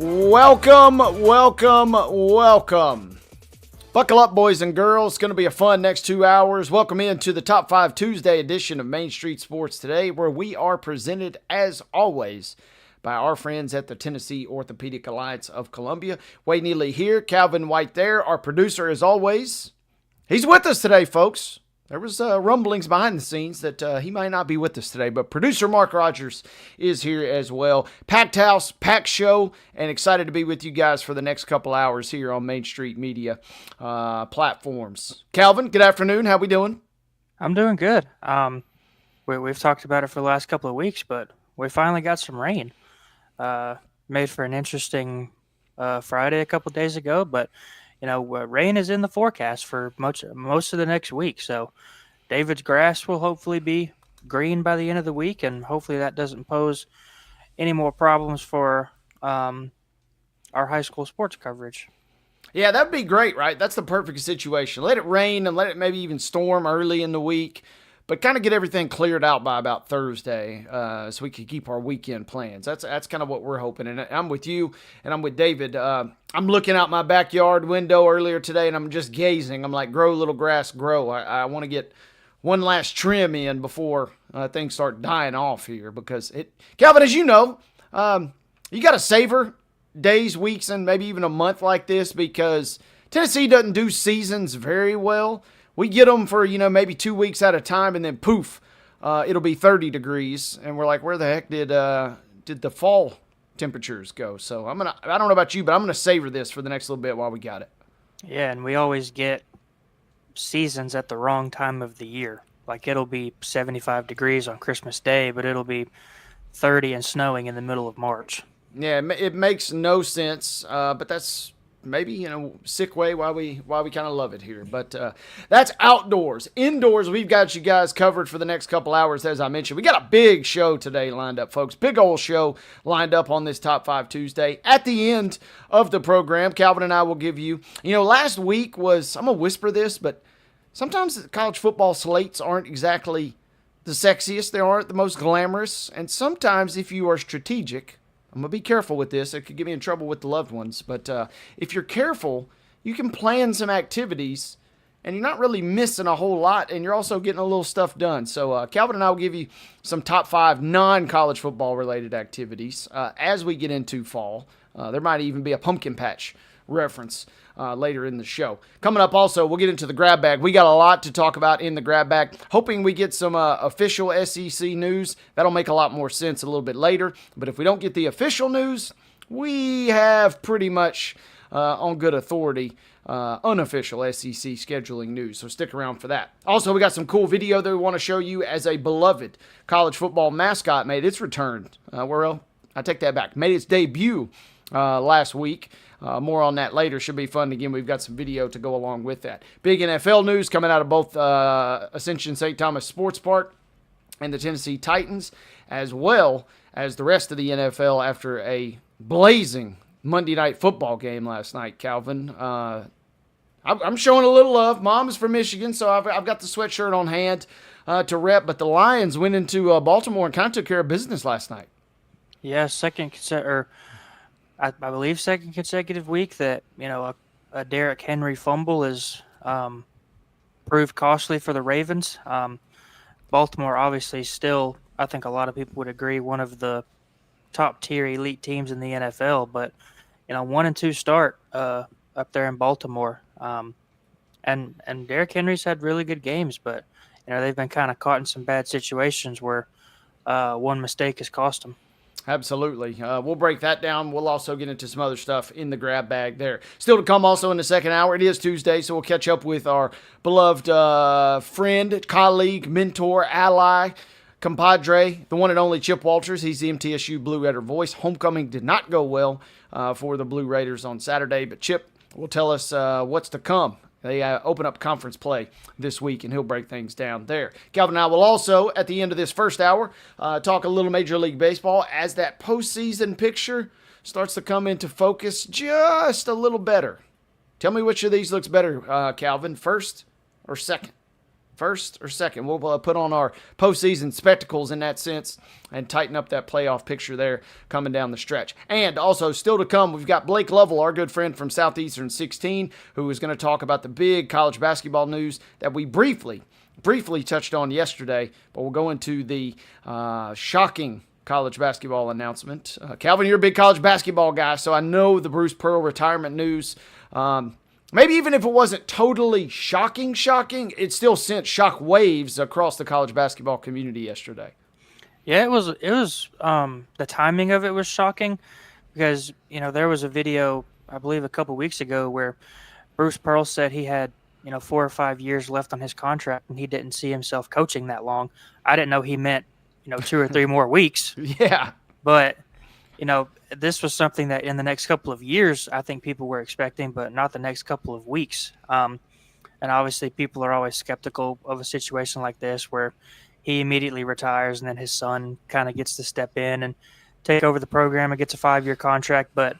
Welcome. Buckle up, boys and girls. It's going to be a fun next 2 hours. Welcome into the Top 5 Tuesday edition of Main Street Sports Today, where we are presented, as always, by our friends at the Tennessee Orthopedic Alliance of Columbia. Wade Neely here, Calvin White there. Our producer, as always, he's with us today, folks. There was rumblings behind the scenes that he might not be with us today, but producer Mark Rogers is here as well. Packed house, packed show, and excited to be with you guys for the next couple hours here on Main Street Media platforms. Calvin, good afternoon. How we doing? I'm doing good. We've talked about it for the last couple of weeks, but we finally got some rain. Made for an interesting Friday a couple of days ago, but rain is in the forecast for most of the next week. So David's grass will hopefully be green by the end of the week, and hopefully that doesn't pose any more problems for our high school sports coverage. Yeah, that'd be great, right? That's the perfect situation. Let it rain and let it maybe even storm early in the week, but kind of get everything cleared out by about Thursday so we can keep our weekend plans. That's kind of what we're hoping. And I'm with you, and I'm with David. I'm looking out my backyard window earlier today, and I'm just gazing. I'm like, grow, little grass, grow. I want to get one last trim in before things start dying off here because Calvin, as you know, you got to savor days, weeks, and maybe even a month like this because Tennessee doesn't do seasons very well. We get them for, maybe 2 weeks at a time, and then poof, it'll be 30 degrees. And we're like, where the heck did the fall temperatures go? So I don't know about you, but I'm going to savor this for the next little bit while we got it. Yeah, and we always get seasons at the wrong time of the year. Like it'll be 75 degrees on Christmas Day, but it'll be 30 and snowing in the middle of March. Yeah, it makes no sense, but that's maybe in a sick way why we kind of love it here. But that's outdoors. Indoors, we've got you guys covered for the next couple hours, as I mentioned. We got a big show today lined up, folks. Big old show lined up on this Top 5 Tuesday. At the end of the program, Calvin and I will give you, last week was, I'm going to whisper this, but sometimes college football slates aren't exactly the sexiest. They aren't the most glamorous. And sometimes if you are strategic, I'm going to be careful with this. It could get me in trouble with the loved ones. But if you're careful, you can plan some activities, and you're not really missing a whole lot, and you're also getting a little stuff done. So Calvin and I will give you some top 5 non-college football-related activities as we get into fall. There might even be a pumpkin patch reference later in the show. Coming up also, we'll get into the grab bag. We got a lot to talk about in the grab bag. Hoping we get some official SEC news. That'll make a lot more sense a little bit later. But if we don't get the official news, we have pretty much on good authority unofficial SEC scheduling news. So stick around for that. Also, we got some cool video that we want to show you as a beloved college football mascot made its return. I take that back. Made its debut last week. More on that later. Should be fun. Again, we've got some video to go along with that. Big NFL news coming out of both Ascension St. Thomas Sports Park and the Tennessee Titans, as well as the rest of the NFL after a blazing Monday Night Football game last night, Calvin. I'm showing a little love. Mom is from Michigan, so I've got the sweatshirt on hand to rep, but the Lions went into Baltimore and kind of took care of business last night. Yeah, I believe second consecutive week that a Derrick Henry fumble is proved costly for the Ravens. Baltimore obviously still, I think a lot of people would agree, one of the top tier elite teams in the NFL. But 1-2 start up there in Baltimore, and Derrick Henry's had really good games, but they've been kind of caught in some bad situations where one mistake has cost them. Absolutely. We'll break that down. We'll also get into some other stuff in the grab bag there. Still to come also in the second hour. It is Tuesday, so we'll catch up with our beloved friend, colleague, mentor, ally, compadre, the one and only Chip Walters. He's the MTSU Blue Raider voice. Homecoming did not go well for the Blue Raiders on Saturday, but Chip will tell us what's to come. They open up conference play this week, and he'll break things down there. Calvin and I will also, at the end of this first hour, talk a little Major League Baseball as that postseason picture starts to come into focus just a little better. Tell me which of these looks better, Calvin, first or second? first or second. We'll put on our postseason spectacles in that sense and tighten up that playoff picture there coming down the stretch. And also, still to come, we've got Blake Lovell, our good friend from Southeastern 16, who is going to talk about the big college basketball news that we briefly touched on yesterday, but we'll go into the shocking college basketball announcement. Calvin, you're a big college basketball guy, so I know the Bruce Pearl retirement news. Maybe even if it wasn't totally shocking, it still sent shock waves across the college basketball community yesterday. Yeah, it was. The timing of it was shocking because there was a video I believe a couple weeks ago where Bruce Pearl said he had 4 or 5 years left on his contract and he didn't see himself coaching that long. I didn't know he meant 2 or 3 more weeks. Yeah, but this was something that in the next couple of years I think people were expecting, but not the next couple of weeks. And obviously, people are always skeptical of a situation like this where he immediately retires and then his son kind of gets to step in and take over the program and gets a 5-year contract. But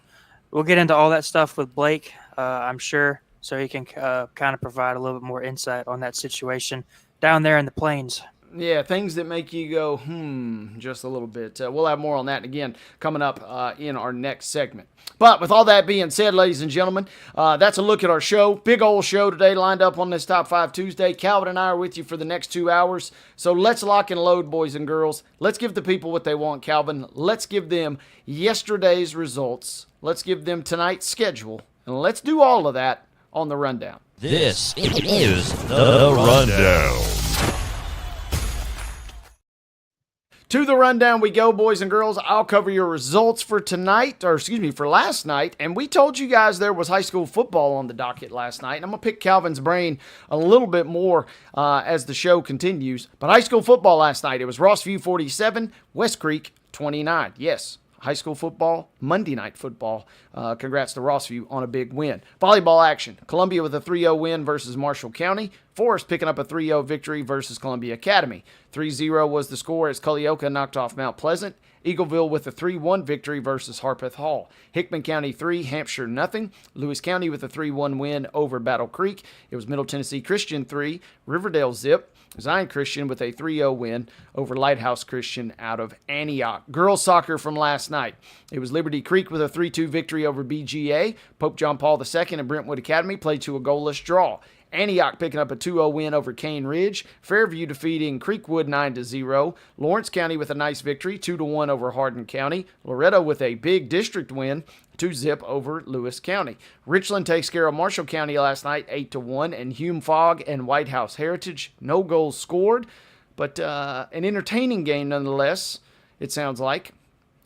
we'll get into all that stuff with Blake, I'm sure, so he can kind of provide a little bit more insight on that situation down there in the plains. Yeah, things that make you go, just a little bit. We'll have more on that again coming up in our next segment. But with all that being said, ladies and gentlemen, that's a look at our show. Big old show today lined up on this Top 5 Tuesday. Calvin and I are with you for the next 2 hours. So let's lock and load, boys and girls. Let's give the people what they want, Calvin. Let's give them yesterday's results. Let's give them tonight's schedule. And let's do all of that on the Rundown. This is the Rundown. To the Rundown we go, boys and girls. I'll cover your results for tonight, or excuse me, for last night. And we told you guys there was high school football on the docket last night. And I'm going to pick Calvin's brain a little bit more as the show continues. But high school football last night, it was Rossview 47, West Creek 29. Yes, high school football, Monday night football. Congrats to Rossview on a big win. Volleyball action. Columbia with a 3-0 win versus Marshall County. Forest picking up a 3-0 victory versus Columbia Academy. 3-0 was the score as Culleoka knocked off Mount Pleasant. Eagleville with a 3-1 victory versus Harpeth Hall. Hickman County 3, Hampshire nothing. Lewis County with a 3-1 win over Battle Creek. It was Middle Tennessee Christian 3, Riverdale zip. Zion Christian with a 3-0 win over Lighthouse Christian out of Antioch. Girls soccer from last night. It was Liberty Creek with a 3-2 victory over BGA. Pope John Paul II and Brentwood Academy played to a goalless draw. Antioch picking up a 2-0 win over Cane Ridge. Fairview defeating Creekwood 9-0. Lawrence County with a nice victory, 2-1 over Hardin County. Loretto with a big district win, 2-0 over Lewis County. Richland takes care of Marshall County last night, 8-1. And Hume Fogg and White House Heritage, no goals scored. But an entertaining game nonetheless, it sounds like.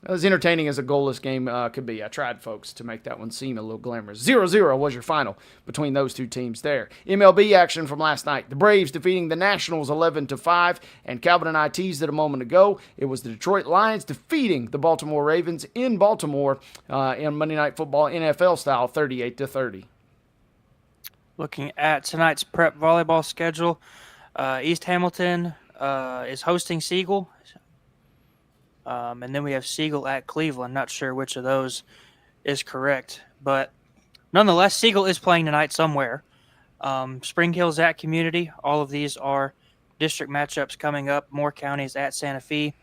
As entertaining as a goalless game could be. I tried, folks, to make that one seem a little glamorous. 0-0 was your final between those two teams there. MLB action from last night. The Braves defeating the Nationals 11-5. And Calvin and I teased it a moment ago. It was the Detroit Lions defeating the Baltimore Ravens in Baltimore in Monday Night Football NFL style 38-30. Looking at tonight's prep volleyball schedule, East Hamilton is hosting Siegel. And then we have Siegel at Cleveland. Not sure which of those is correct. But nonetheless, Siegel is playing tonight somewhere. Spring Hill's at Community. All of these are district matchups coming up. Moore County is at Santa Fe.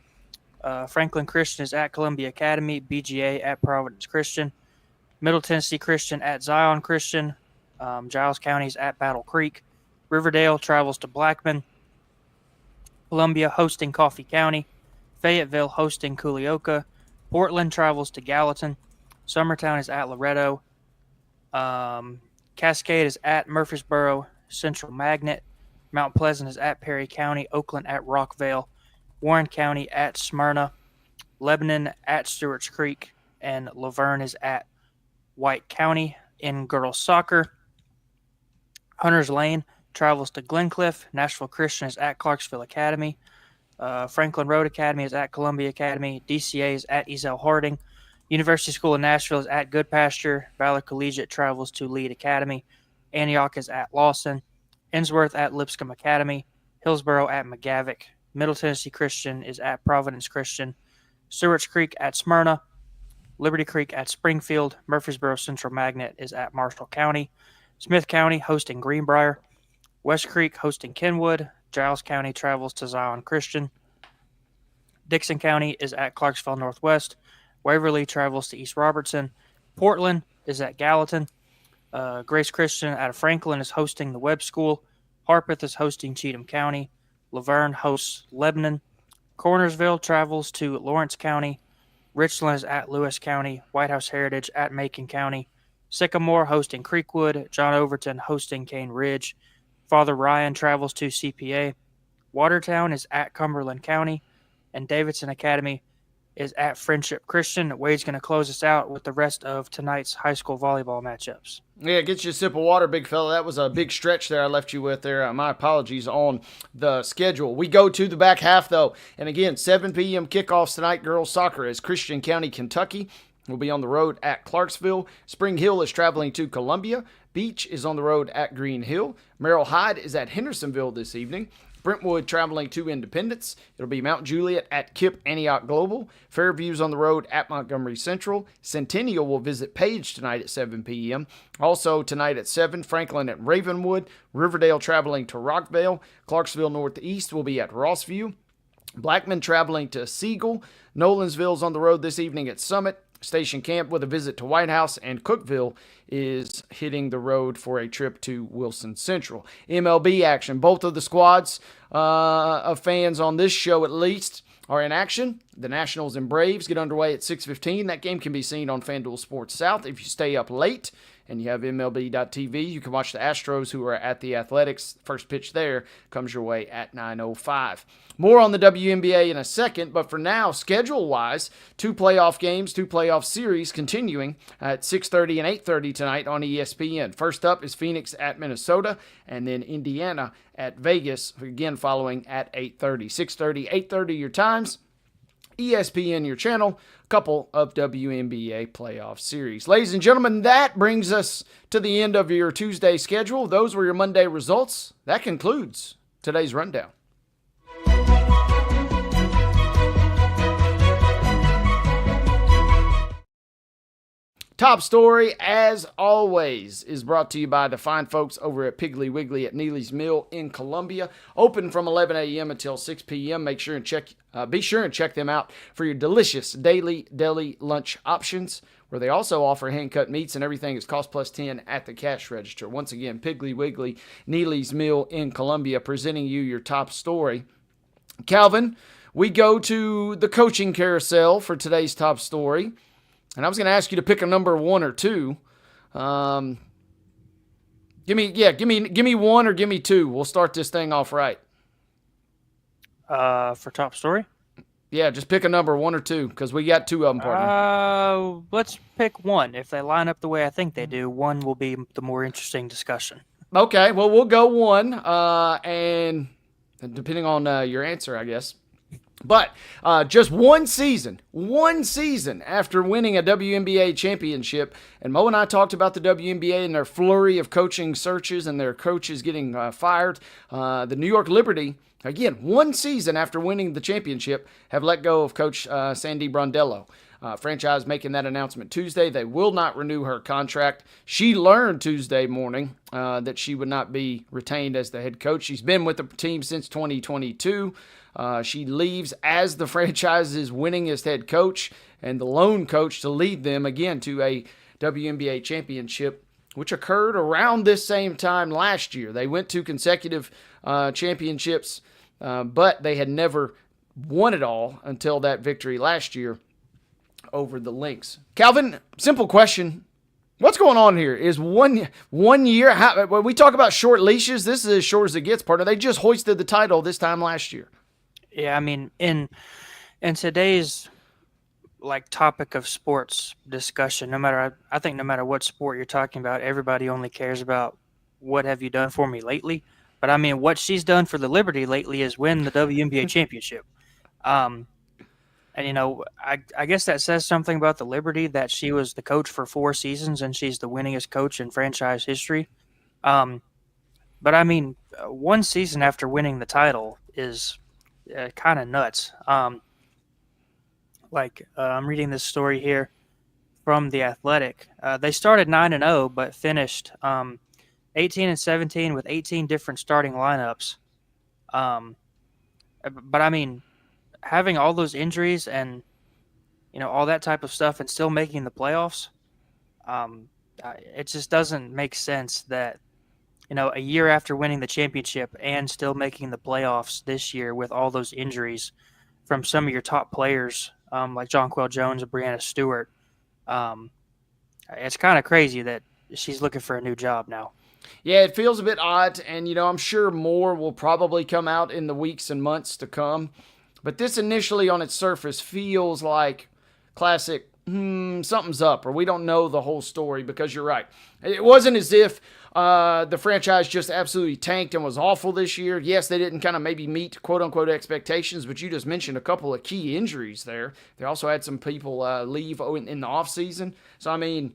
Franklin Christian is at Columbia Academy. BGA at Providence Christian. Middle Tennessee Christian at Zion Christian. Giles County is at Battle Creek. Riverdale travels to Blackman. Columbia hosting Coffee County. Fayetteville hosting Culleoka. Portland travels to Gallatin. Summertown is at Loretto. Cascade is at Murfreesboro. Central Magnet. Mount Pleasant is at Perry County. Oakland at Rockvale. Warren County at Smyrna. Lebanon at Stewart's Creek. And Laverne is at White County. In girls soccer, Hunters Lane travels to Glencliff. Nashville Christian is at Clarksville Academy. Franklin Road Academy is at Columbia Academy. DCA is at Ezell Harding. University School of Nashville is at Goodpasture. Valor Collegiate travels to Lead Academy. Antioch is at Lawson. Ensworth at Lipscomb Academy. Hillsboro at McGavick. Middle Tennessee Christian is at Providence Christian. Stewart's Creek at Smyrna. Liberty Creek at Springfield. Murfreesboro Central Magnet is at Marshall County. Smith County hosting Greenbrier. West Creek hosting Kenwood. Giles County travels to Zion Christian. Dixon County is at Clarksville Northwest. Waverly travels to East Robertson. Portland is at Gallatin. Grace Christian out of Franklin is hosting the Webb School. Harpeth is hosting Cheatham County. Laverne hosts Lebanon. Cornersville travels to Lawrence County. Richland is at Lewis County. White House Heritage at Macon County. Sycamore hosting Creekwood. John Overton hosting Cane Ridge. Father Ryan travels to CPA. Watertown is at Cumberland County. And Davidson Academy is at Friendship Christian. Wade's going to close us out with the rest of tonight's high school volleyball matchups. Yeah, get you a sip of water, big fella. That was a big stretch there I left you with there. My apologies on the schedule. We go to the back half, though. And again, 7 p.m. kickoffs tonight, girls soccer, as Christian County, Kentucky will be on the road at Clarksville. Spring Hill is traveling to Columbia. Beach is on the road at Green Hill. Merrill Hyde is at Hendersonville this evening. Brentwood traveling to Independence. It'll be Mount Juliet at KIPP Antioch Global. Fairview's on the road at Montgomery Central. Centennial will visit Page tonight at 7 p.m. Also tonight at 7, Franklin at Ravenwood. Riverdale traveling to Rockvale. Clarksville Northeast will be at Rossview. Blackman traveling to Siegel. Nolensville's on the road this evening at Summit. Station Camp with a visit to White House, and Cookeville is hitting the road for a trip to Wilson Central. MLB action. Both of the squads of fans on this show at least are in action. The Nationals and Braves get underway at 6:15. That game can be seen on FanDuel Sports South. If you stay up late and you have MLB.TV, you can watch the Astros, who are at the Athletics. First pitch there comes your way at 9:05. More on the WNBA in a second, but for now, schedule-wise, 2 playoff games, 2 playoff series continuing at 6:30 and 8:30 tonight on ESPN. First up is Phoenix at Minnesota, and then Indiana at Vegas, again following at 8:30. 6:30, 8:30 your times. ESPN your channel, a couple of WNBA playoff series. Ladies and gentlemen, that brings us to the end of your Tuesday schedule. Those were your Monday results. That concludes today's rundown. Top story, as always, is brought to you by the fine folks over at Piggly Wiggly at Neely's Mill in Columbia. Open from 11 a.m. until 6 p.m. Be sure and check them out for your delicious daily deli lunch options, where they also offer hand-cut meats, and everything is cost plus 10 at the cash register. Once again, Piggly Wiggly, Neely's Mill in Columbia, presenting you your top story. Calvin, we go to the coaching carousel for today's top story. And I was going to ask you to pick a number 1 or 2. Give me 1 or give me 2. We'll start this thing off right. For top story? Yeah, just pick a number 1 or 2, because we got 2 of them, partner. Let's pick 1. If they line up the way I think they do, 1 will be the more interesting discussion. Okay, well, we'll go 1, and depending on your answer, I guess. But just one season after winning a WNBA championship, and Mo and I talked about the WNBA and their flurry of coaching searches and their coaches getting fired. The New York Liberty, again, one season after winning the championship, have let go of Coach Sandy Brondello. Franchise making that announcement Tuesday. They will not renew her contract. She learned Tuesday morning that she would not be retained as the head coach. She's been with the team since 2022. She leaves as the franchise's winningest head coach and the lone coach to lead them again to a WNBA championship, which occurred around this same time last year. They went to consecutive championships, but they had never won it all until that victory last year over the Lynx. Calvin, simple question. What's going on here? Is one year, when we talk about short leashes, this is as short as it gets, partner. They just hoisted the title this time last year. Yeah, I mean, in today's topic of sports discussion, I think no matter what sport you're talking about, everybody only cares about what have you done for me lately. But I mean, what she's done for the Liberty lately is win the WNBA championship. And I guess that says something about the Liberty, that she was the coach for 4 seasons and she's the winningest coach in franchise history. But I mean, one season after winning the title is kind of nuts. I'm reading this story here from The Athletic. They started 9-0, but finished 18-17 with 18 different starting lineups. Um, but I mean, having all those injuries and all that type of stuff and still making the playoffs, um, it just doesn't make sense that a year after winning the championship and still making the playoffs this year with all those injuries from some of your top players, like Jonquel Jones and Breanna Stewart. Um, it's kind of crazy that she's looking for a new job now. Yeah, it feels a bit odd, and I'm sure more will probably come out in the weeks and months to come. But this initially on its surface feels like classic, something's up, or we don't know the whole story, because you're right. It wasn't as if the franchise just absolutely tanked and was awful this year. Yes, they didn't kind of maybe meet quote-unquote expectations, but you just mentioned a couple of key injuries there. They also had some people leave in the offseason. So, I mean,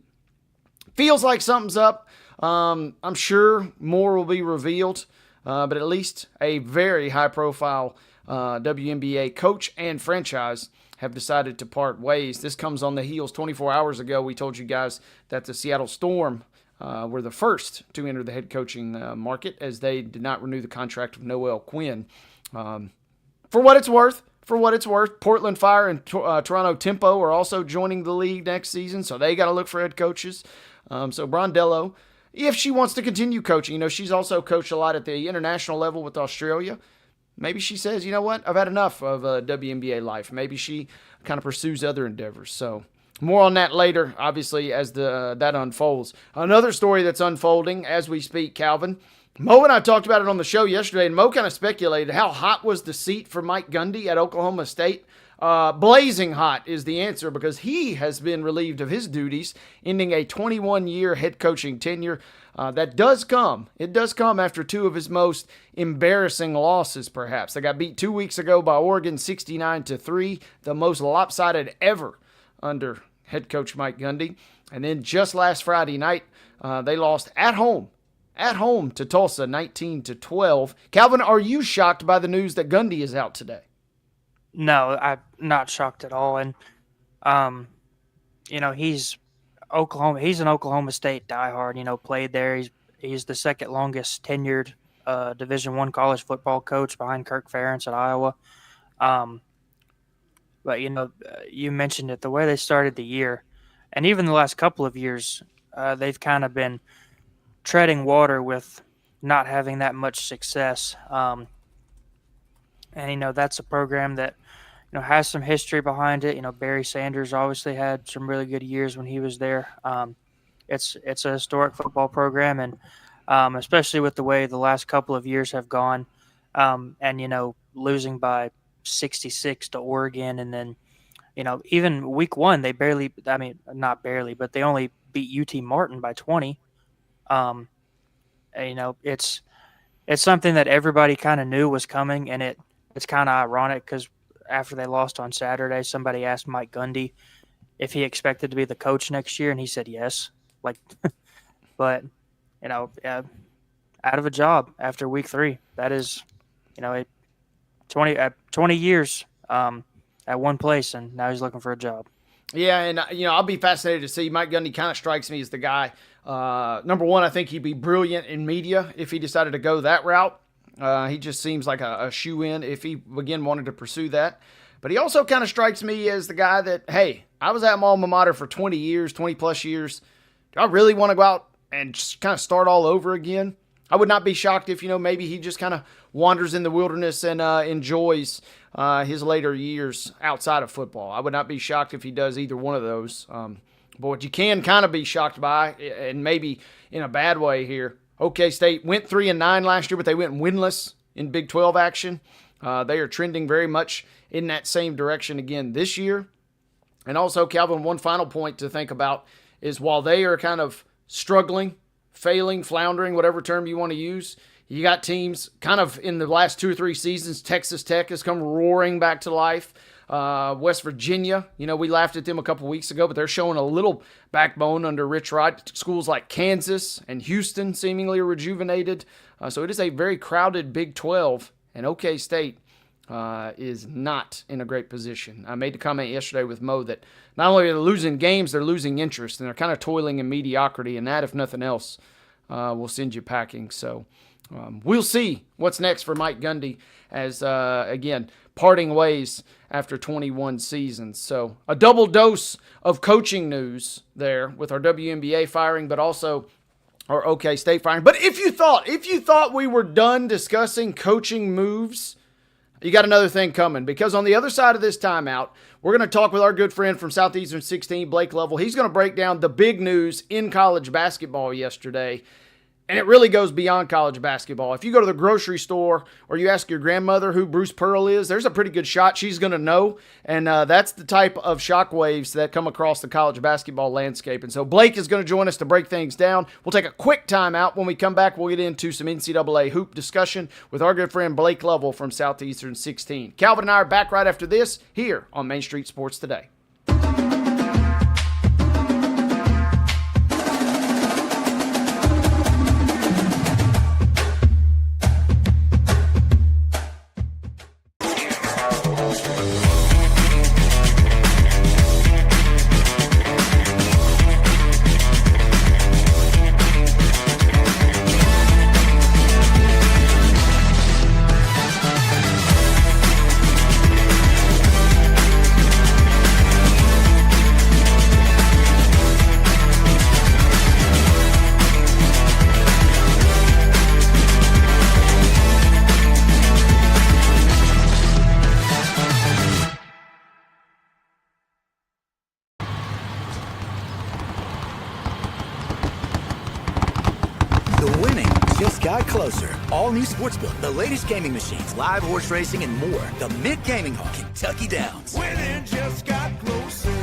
feels like something's up. I'm sure more will be revealed, but at least a very high-profile WNBA coach and franchise have decided to part ways. This comes on the heels. 24 hours ago, we told you guys that the Seattle Storm were the first to enter the head coaching market, as they did not renew the contract of Noelle Quinn. For what it's worth, Portland Fire and Toronto Tempo are also joining the league next season, so they got to look for head coaches. So Brondello, if she wants to continue coaching, she's also coached a lot at the international level with Australia. Maybe she says, you know what, I've had enough of WNBA life. Maybe she kind of pursues other endeavors. So more on that later, obviously, as that unfolds. Another story that's unfolding as we speak, Calvin. Mo and I talked about it on the show yesterday, and Mo kind of speculated how hot was the seat for Mike Gundy at Oklahoma State. Blazing hot is the answer, because he has been relieved of his duties, ending a 21-year head coaching tenure. That does come. It does come after two of his most embarrassing losses, perhaps. They got beat 2 weeks ago by Oregon 69-3, the most lopsided ever under head coach Mike Gundy. And then just last Friday night, they lost at home to Tulsa 19-12. Calvin, are you shocked by the news that Gundy is out today? No, I'm not shocked at all. And, he's an Oklahoma State diehard, played there. He's the second longest tenured Division I college football coach behind Kirk Ferentz at Iowa. But, you mentioned it, the way they started the year, and even the last couple of years, they've kind of been treading water with not having that much success. And, that's a program that, has some history behind it. Barry Sanders obviously had some really good years when he was there. It's a historic football program, and especially with the way the last couple of years have gone, and, losing by 66 to Oregon. And then, even week one, they not barely, but they only beat UT Martin by 20. And, it's something that everybody kind of knew was coming, and it's kind of ironic because after they lost on Saturday, somebody asked Mike Gundy if he expected to be the coach next year, and he said yes. But out of a job after week 3. That is, 20 years at one place, and now he's looking for a job. Yeah, and I'll be fascinated to see. Mike Gundy kind of strikes me as the guy. Number one, I think he'd be brilliant in media if he decided to go that route. He just seems like a shoe-in if he, again, wanted to pursue that. But he also kind of strikes me as the guy that, hey, I was at my alma mater for 20-plus years. Do I really want to go out and just kind of start all over again? I would not be shocked if, maybe he just kind of wanders in the wilderness and enjoys his later years outside of football. I would not be shocked if he does either one of those. But what you can kind of be shocked by, and maybe in a bad way here, OK State went 3-9 last year, but they went winless in Big 12 action. They are trending very much in that same direction again this year. And also, Calvin, one final point to think about is while they are kind of struggling, failing, floundering, whatever term you want to use, you got teams kind of in the last 2 or 3 seasons. Texas Tech has come roaring back to life. West Virginia, we laughed at them a couple weeks ago, but they're showing a little backbone under Rich Rod. Schools like Kansas and Houston seemingly rejuvenated. So it is a very crowded Big 12, and OK State is not in a great position. I made the comment yesterday with Mo that not only are they losing games, they're losing interest, and they're kind of toiling in mediocrity, and that, if nothing else, will send you packing. So we'll see what's next for Mike Gundy as, again, parting ways after 21 seasons. So a double dose of coaching news there with our WNBA firing, but also our OK State firing. But if you thought we were done discussing coaching moves, you got another thing coming, because on the other side of this timeout, we're going to talk with our good friend from Southeastern 16, Blake Lovell. He's going to break down the big news in college basketball yesterday. And it really goes beyond college basketball. If you go to the grocery store or you ask your grandmother who Bruce Pearl is, there's a pretty good shot she's going to know. And that's the type of shockwaves that come across the college basketball landscape. And so Blake is going to join us to break things down. We'll take a quick timeout. When we come back, we'll get into some NCAA hoop discussion with our good friend Blake Lovell from Southeastern 16. Calvin and I are back right after this here on Main Street Sports Today. Closer. All new Sportsbook, the latest gaming machines, live horse racing, and more. The Mid Gaming Hall, Kentucky Downs. Winning just got closer.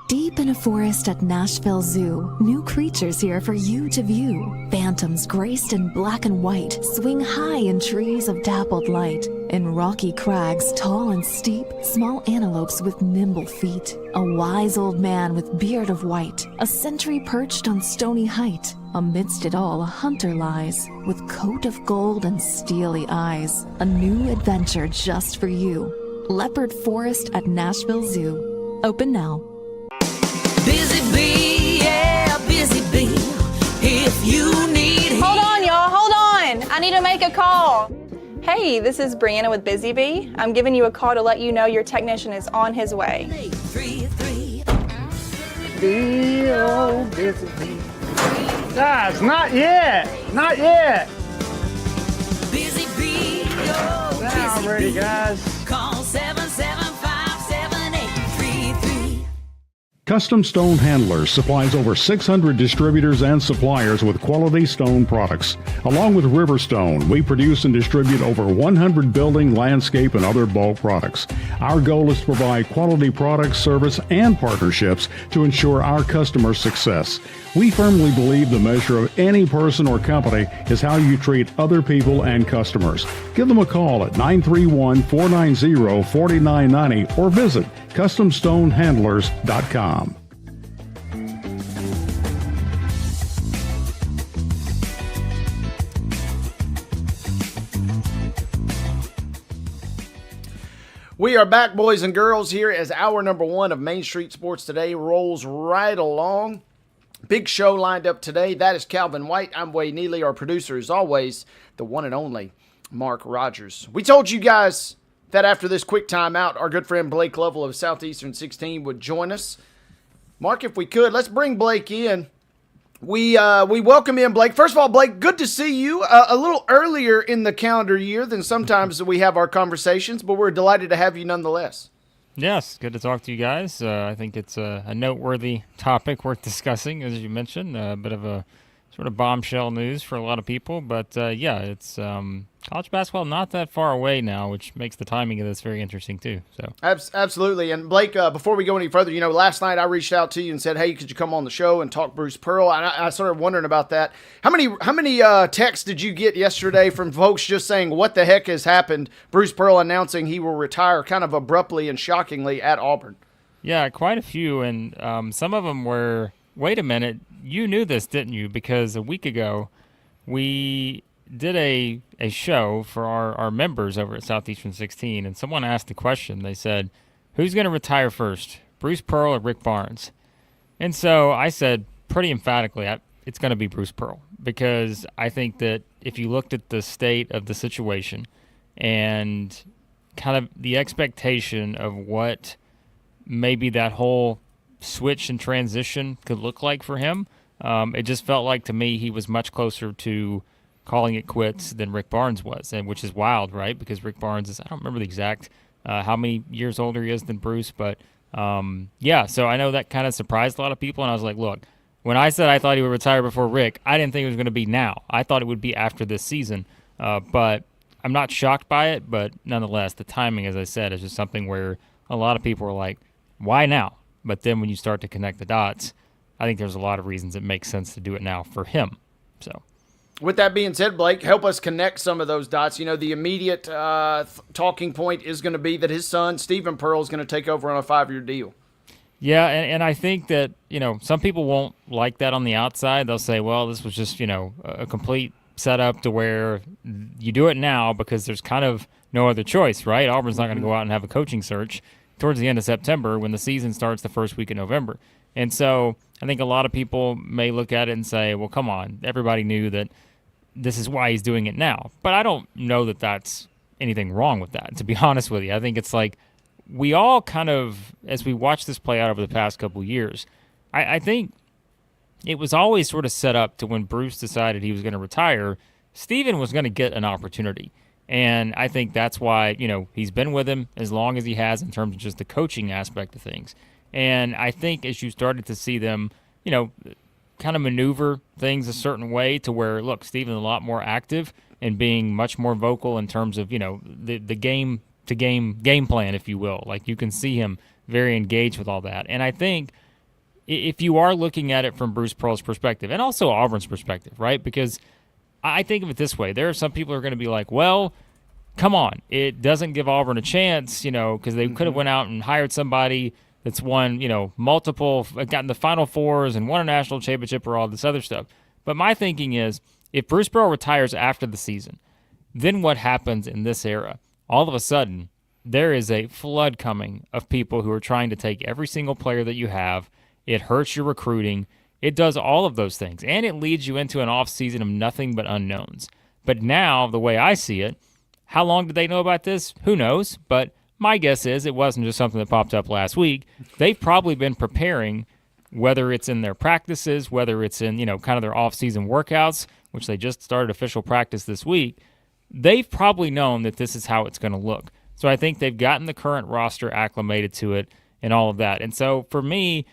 Deep in a forest at Nashville Zoo, new creatures here for you to view. Phantoms graced in black and white swing high in trees of dappled light. In rocky crags, tall and steep, small antelopes with nimble feet. A wise old man with beard of white, a sentry perched on stony height. Amidst it all, a hunter lies, with coat of gold and steely eyes. A new adventure just for you. Leopard Forest at Nashville Zoo. Open now. Busy bee, yeah, busy bee. If you need... Hold on, y'all, hold on. I need to make a call. Hey, this is Brianna with Busy Bee. I'm giving you a call to let you know your technician is on his way. 833. Oh, busy bee. Guys, not yet. Not yet. Busy bee, oh, Now busy I'm ready, bee. guys. Call 775-7833. Custom Stone Handlers supplies over 600 distributors and suppliers with quality stone products. Along with Riverstone, we produce and distribute over 100 building, landscape, and other bulk products. Our goal is to provide quality products, service, and partnerships to ensure our customers' success. We firmly believe the measure of any person or company is how you treat other people and customers. Give them a call at 931-490-4990 or visit CustomStoneHandlers.com. We are back, boys and girls, here as hour number one of Main Street Sports Today rolls right along. Big show lined up today. That is Calvin White. I'm Wade Neely. Our producer, as always, the one and only Mark Rogers. We told you guys that after this quick timeout, our good friend Blake Lovell of Southeastern 16 would join us. Mark, if we could, let's bring Blake in. We welcome in Blake. First of all, Blake, good to see you. A little earlier in the calendar year than sometimes we have our conversations, but we're delighted to have you nonetheless. Yes, good to talk to you guys. I think it's a noteworthy topic worth discussing, as you mentioned. A bit of a sort of bombshell news for a lot of people. But, yeah, it's college basketball not that far away now, which makes the timing of this very interesting too. So Absolutely. And, Blake, before we go any further, last night I reached out to you and said, hey, could you come on the show and talk Bruce Pearl? And I started wondering about that. How many texts did you get yesterday from folks just saying, what the heck has happened? Bruce Pearl announcing he will retire kind of abruptly and shockingly at Auburn. Yeah, quite a few. And some of them were, wait a minute, you knew this, didn't you? Because a week ago we did a show for our members over at Southeastern 16, and someone asked the question. They said, who's going to retire first, Bruce Pearl or Rick Barnes? And so I said pretty emphatically, it's going to be Bruce Pearl, because I think that if you looked at the state of the situation and kind of the expectation of what maybe that whole switch and transition could look like for him, it just felt like to me he was much closer to calling it quits than Rick Barnes was, and which is wild, right? Because Rick Barnes is, I don't remember the exact how many years older he is than Bruce, but yeah, so I know that kind of surprised a lot of people, and I was like, look, when I said I thought he would retire before Rick, I didn't think it was going to be now. I thought it would be after this season, but I'm not shocked by it, but nonetheless, the timing, as I said, is just something where a lot of people are like, why now? But then when you start to connect the dots, I think there's a lot of reasons it makes sense to do it now for him. So, with that being said, Blake, help us connect some of those dots. You know, the immediate talking point is going to be that his son, Stephen Pearl, is going to take over on a 5-year deal. Yeah, and I think that, you know, some people won't like that on the outside. They'll say, well, this was just, you know, a complete setup to where you do it now because there's kind of no other choice, right? Auburn's not going to go out and have a coaching search towards the end of September when the season starts the first week of November. And so I think a lot of people may look at it and say, well, come on, everybody knew that this is why he's doing it now. But I don't know that that's anything wrong with that, to be honest with you. I think it's like we all kind of, as we watch this play out over the past couple of years, I think it was always sort of set up to when Bruce decided he was going to retire, Steven was going to get an opportunity. And I think that's why, you know, he's been with him as long as he has in terms of just the coaching aspect of things. And I think as you started to see them, you know, kind of maneuver things a certain way to where, look, Steven's a lot more active and being much more vocal in terms of, you know, the game plan, if you will. Like, you can see him very engaged with all that. And I think if you are looking at it from Bruce Pearl's perspective and also Auburn's perspective, right? Because I think of it this way. There are some people who are going to be like, well, come on, it doesn't give Auburn a chance, you know, because they could have went out and hired somebody that's won, you know, multiple, gotten the Final Fours and won a national championship or all this other stuff. But my thinking is, if Bruce Pearl retires after the season, then what happens in this era? All of a sudden, there is a flood coming of people who are trying to take every single player that you have. It hurts your recruiting. It does all of those things. And it leads you into an offseason of nothing but unknowns. But now, the way I see it, how long did they know about this? Who knows? But my guess is it wasn't just something that popped up last week. They've probably been preparing, whether it's in their practices, whether it's in, you know, kind of their off-season workouts, which they just started official practice this week. They've probably known that this is how it's going to look. So I think they've gotten the current roster acclimated to it and all of that. And so for me,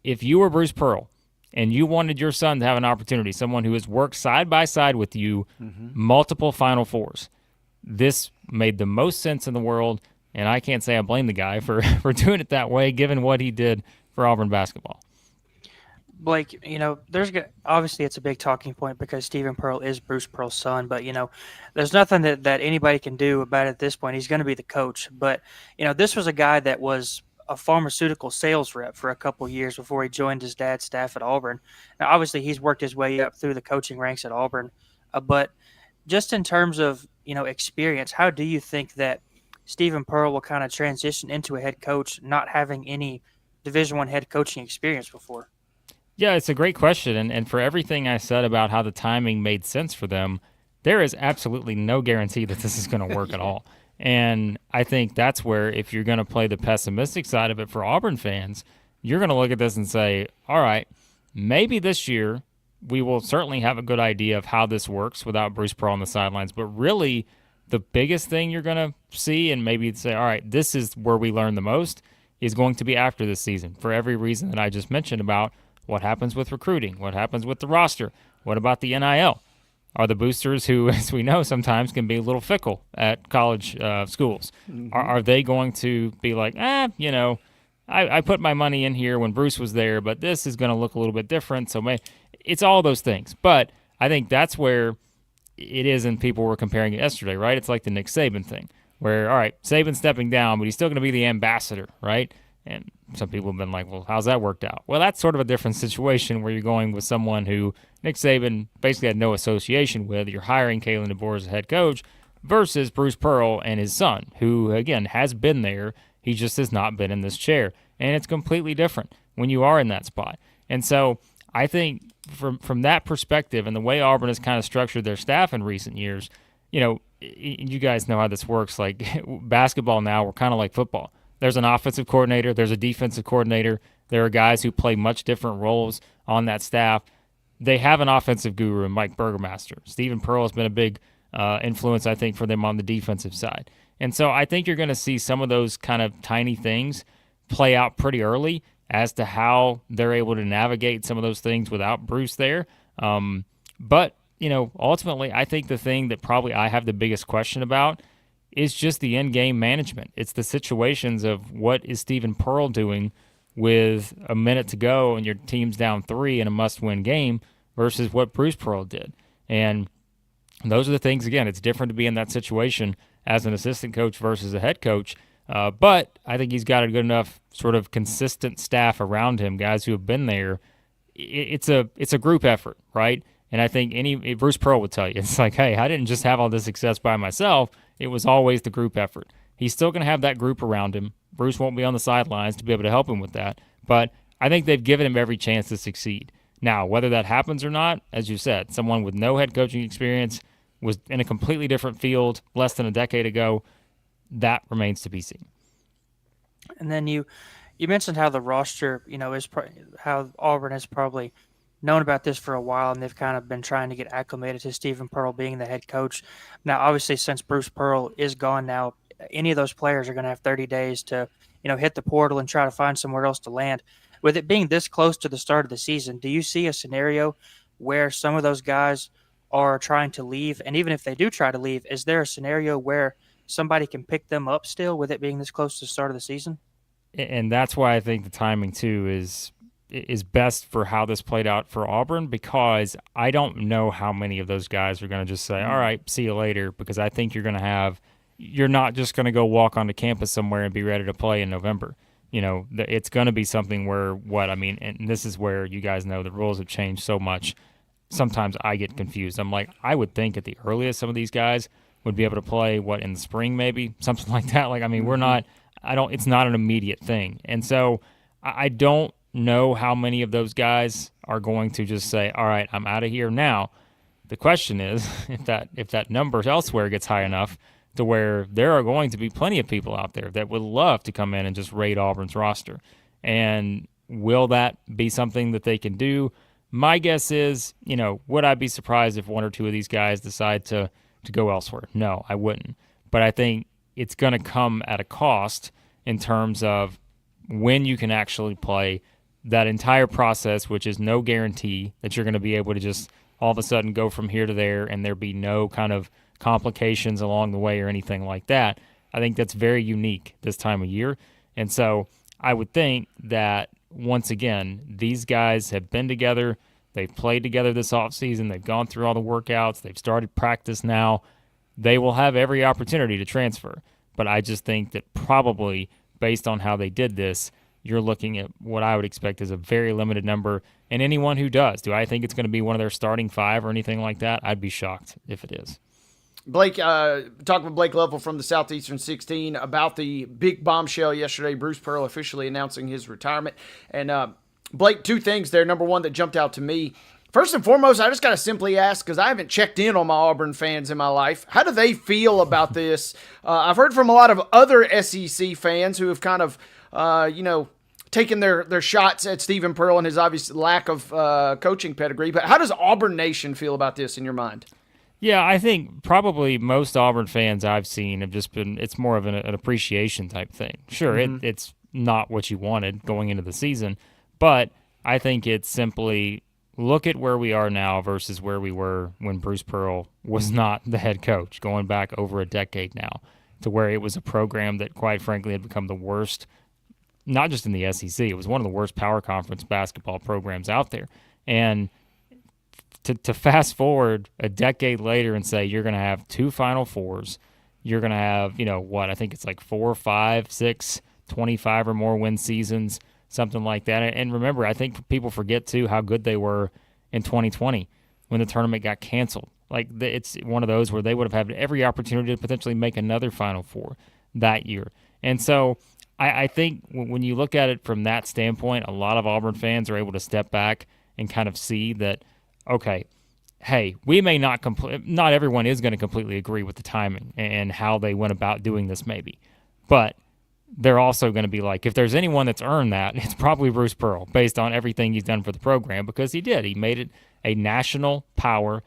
if you were Bruce Pearl and you wanted your son to have an opportunity, someone who has worked side by side with you, multiple Final Fours, this made the most sense in the world. And I can't say I blame the guy for doing it that way, given what he did for Auburn basketball. Blake, you know, obviously it's a big talking point because Stephen Pearl is Bruce Pearl's son, but, you know, there's nothing that anybody can do about it at this point. He's going to be the coach. But, you know, this was a guy that was a pharmaceutical sales rep for a couple of years before he joined his dad's staff at Auburn. Now, obviously, he's worked his way up through the coaching ranks at Auburn. But just in terms of, you know, experience, how do you think that Stephen Pearl will kind of transition into a head coach not having any Division I head coaching experience before? Yeah, it's a great question. And for everything I said about how the timing made sense for them, there is absolutely no guarantee that this is going to work at all. And I think that's where, if you're going to play the pessimistic side of it for Auburn fans, you're going to look at this and say, all right, maybe this year we will certainly have a good idea of how this works without Bruce Pearl on the sidelines. But really, the biggest thing you're going to see, and maybe say, all right, this is where we learn the most, is going to be after this season, for every reason that I just mentioned about what happens with recruiting, what happens with the roster, what about the NIL? Are the boosters, who, as we know, sometimes can be a little fickle at college schools, are they going to be like, you know, I put my money in here when Bruce was there, but this is going to look a little bit different. So it's all those things. But I think that's where it is, and people were comparing it yesterday, right? It's like the Nick Saban thing, where, all right, Saban's stepping down, but he's still going to be the ambassador, right? And some people have been like, well, how's that worked out? Well, that's sort of a different situation where you're going with someone who Nick Saban basically had no association with. You're hiring Kalen DeBoer as a head coach versus Bruce Pearl and his son, who, again, has been there. He just has not been in this chair. And it's completely different when you are in that spot. And so I think from that perspective and the way Auburn has kind of structured their staff in recent years, you guys know how this works. Like basketball now, we're kind of like football. There's an offensive coordinator, there's a defensive coordinator. There are guys who play much different roles on that staff. They have an offensive guru in Mike Burgermaster. Stephen Pearl has been a big influence, I think, for them on the defensive side. And so I think you're going to see some of those kind of tiny things play out pretty early as to how they're able to navigate some of those things without Bruce there. But, ultimately, I think the thing that probably I have the biggest question about is just the in-game management. It's the situations of what is Stephen Pearl doing with a minute to go and your team's down 3 in a must-win game versus what Bruce Pearl did. And those are the things, again, it's different to be in that situation as an assistant coach versus a head coach. But I think he's got a good enough sort of consistent staff around him, guys who have been there. It's a group effort, right? And I think Bruce Pearl would tell you, it's like, hey, I didn't just have all this success by myself. It was always the group effort. He's still going to have that group around him. Bruce won't be on the sidelines to be able to help him with that. But I think they've given him every chance to succeed. Now, whether that happens or not, as you said, someone with no head coaching experience was in a completely different field less than a decade ago. That remains to be seen. And then you mentioned how the roster, how Auburn has probably known about this for a while, and they've kind of been trying to get acclimated to Stephen Pearl being the head coach. Now, obviously, since Bruce Pearl is gone now, any of those players are going to have 30 days to, hit the portal and try to find somewhere else to land. With it being this close to the start of the season, do you see a scenario where some of those guys are trying to leave? And even if they do try to leave, is there a scenario where somebody can pick them up still with it being this close to the start of the season? And that's why I think the timing, too, is best for how this played out for Auburn, because I don't know how many of those guys are going to just say, all right, see you later, because I think you're not just going to go walk onto campus somewhere and be ready to play in November. It's going to be something where and this is where you guys know the rules have changed so much. Sometimes I get confused. I'm like, I would think at the earliest some of these guys would be able to play, in the spring maybe, something like that. It's not an immediate thing. And so I don't know how many of those guys are going to just say, all right, I'm out of here now. The question is if that number elsewhere gets high enough to where there are going to be plenty of people out there that would love to come in and just raid Auburn's roster. And will that be something that they can do? My guess is, would I be surprised if one or two of these guys decide to go elsewhere? No, I wouldn't. But I think it's going to come at a cost in terms of when you can actually play that entire process, which is no guarantee that you're going to be able to just all of a sudden go from here to there and there be no kind of complications along the way or anything like that. I think that's very unique this time of year. And so I would think that, once again, these guys have been together. They've played together this offseason. They've gone through all the workouts. They've started practice now. They will have every opportunity to transfer. But I just think that probably, based on how they did this, you're looking at what I would expect is a very limited number. And anyone who does, do I think it's going to be one of their starting 5 or anything like that? I'd be shocked if it is. Blake, talking with Blake Lovell from the Southeastern 16 about the big bombshell yesterday, Bruce Pearl officially announcing his retirement. And Blake, 2 things there. Number one that jumped out to me. First and foremost, I just got to simply ask, because I haven't checked in on my Auburn fans in my life, how do they feel about this? I've heard from a lot of other SEC fans who have kind of, taken their shots at Stephen Pearl and his obvious lack of coaching pedigree. But how does Auburn Nation feel about this in your mind? Yeah, I think probably most Auburn fans I've seen have just been, it's more of an appreciation type thing. Sure, it's not what you wanted going into the season, but I think it's simply look at where we are now versus where we were when Bruce Pearl was not the head coach, going back over a decade now, to where it was a program that, quite frankly, had become the worst, not just in the SEC, it was one of the worst power conference basketball programs out there. And to fast forward a decade later and say you're going to have 2 Final Fours, you're going to have, I think it's like 4, 5, 6, 25 or more win seasons, something like that. And remember, I think people forget, too, how good they were in 2020 when the tournament got canceled. Like, it's one of those where they would have had every opportunity to potentially make another Final Four that year. And so I think when you look at it from that standpoint, a lot of Auburn fans are able to step back and kind of see that, okay, hey, we may not everyone is going to completely agree with the timing and how they went about doing this maybe. But they're also going to be like, if there's anyone that's earned that, it's probably Bruce Pearl, based on everything he's done for the program, because he did. He made it a national power.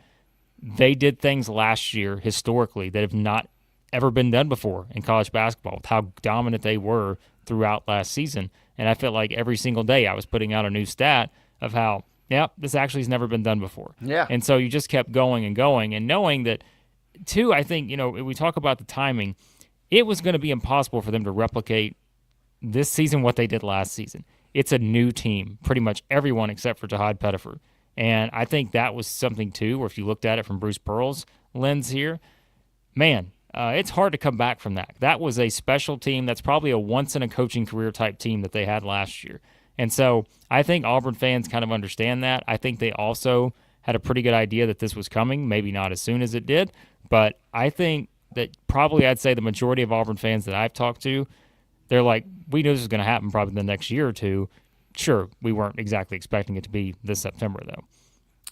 They did things last year historically that have not ever been done before in college basketball, with how dominant they were throughout last season. And I felt like every single day I was putting out a new stat of how, this actually has never been done before. Yeah. And so you just kept going and going, and knowing that, too, I think, we talk about the timing, it was going to be impossible for them to replicate this season what they did last season. It's a new team, pretty much everyone except for Jahad Pettiford. And I think that was something, too, where if you looked at it from Bruce Pearl's lens here, man, it's hard to come back from that. That was a special team. That's probably a once-in-a-coaching career type team that they had last year. And so I think Auburn fans kind of understand that. I think they also had a pretty good idea that this was coming, maybe not as soon as it did. But I think that probably I'd say the majority of Auburn fans that I've talked to, they're like, we knew this was going to happen probably the next year or two. Sure, we weren't exactly expecting it to be this September, though.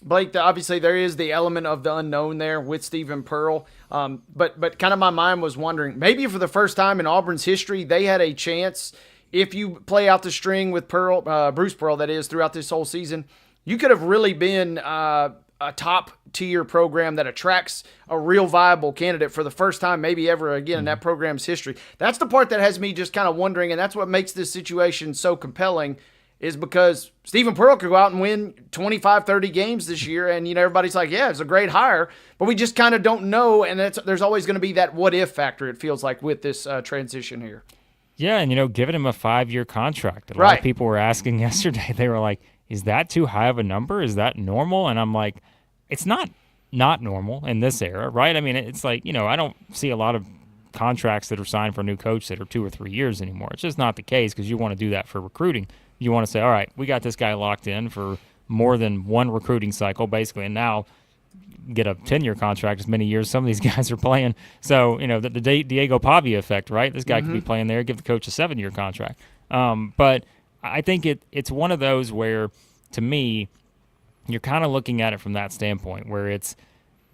Blake, obviously there is the element of the unknown there with Stephen Pearl, but kind of my mind was wondering, maybe for the first time in Auburn's history, they had a chance, if you play out the string with Bruce Pearl, that is, throughout this whole season, you could have really been a top-tier program that attracts a real viable candidate for the first time maybe ever again in that program's history. That's the part that has me just kind of wondering, and that's what makes this situation so compelling, is because Stephen Pearl could go out and win 25, 30 games this year, and everybody's like, yeah, it's a great hire, but we just kind of don't know, and there's always going to be that what-if factor, it feels like, with this transition here. Yeah, and giving him a 5-year contract. A lot of people were asking yesterday, they were like, is that too high of a number? Is that normal? And I'm like, it's not normal in this era, right? I mean, it's like, I don't see a lot of contracts that are signed for a new coach that are 2 or 3 years anymore. It's just not the case, because you want to do that for recruiting. You want to say, all right, we got this guy locked in for more than one recruiting cycle, basically, and now get a 10-year contract as many years some of these guys are playing. So, the Diego Pavia effect, right? This guy could be playing there, give the coach a 7-year contract. But I think it's one of those where, to me, you're kind of looking at it from that standpoint where it's,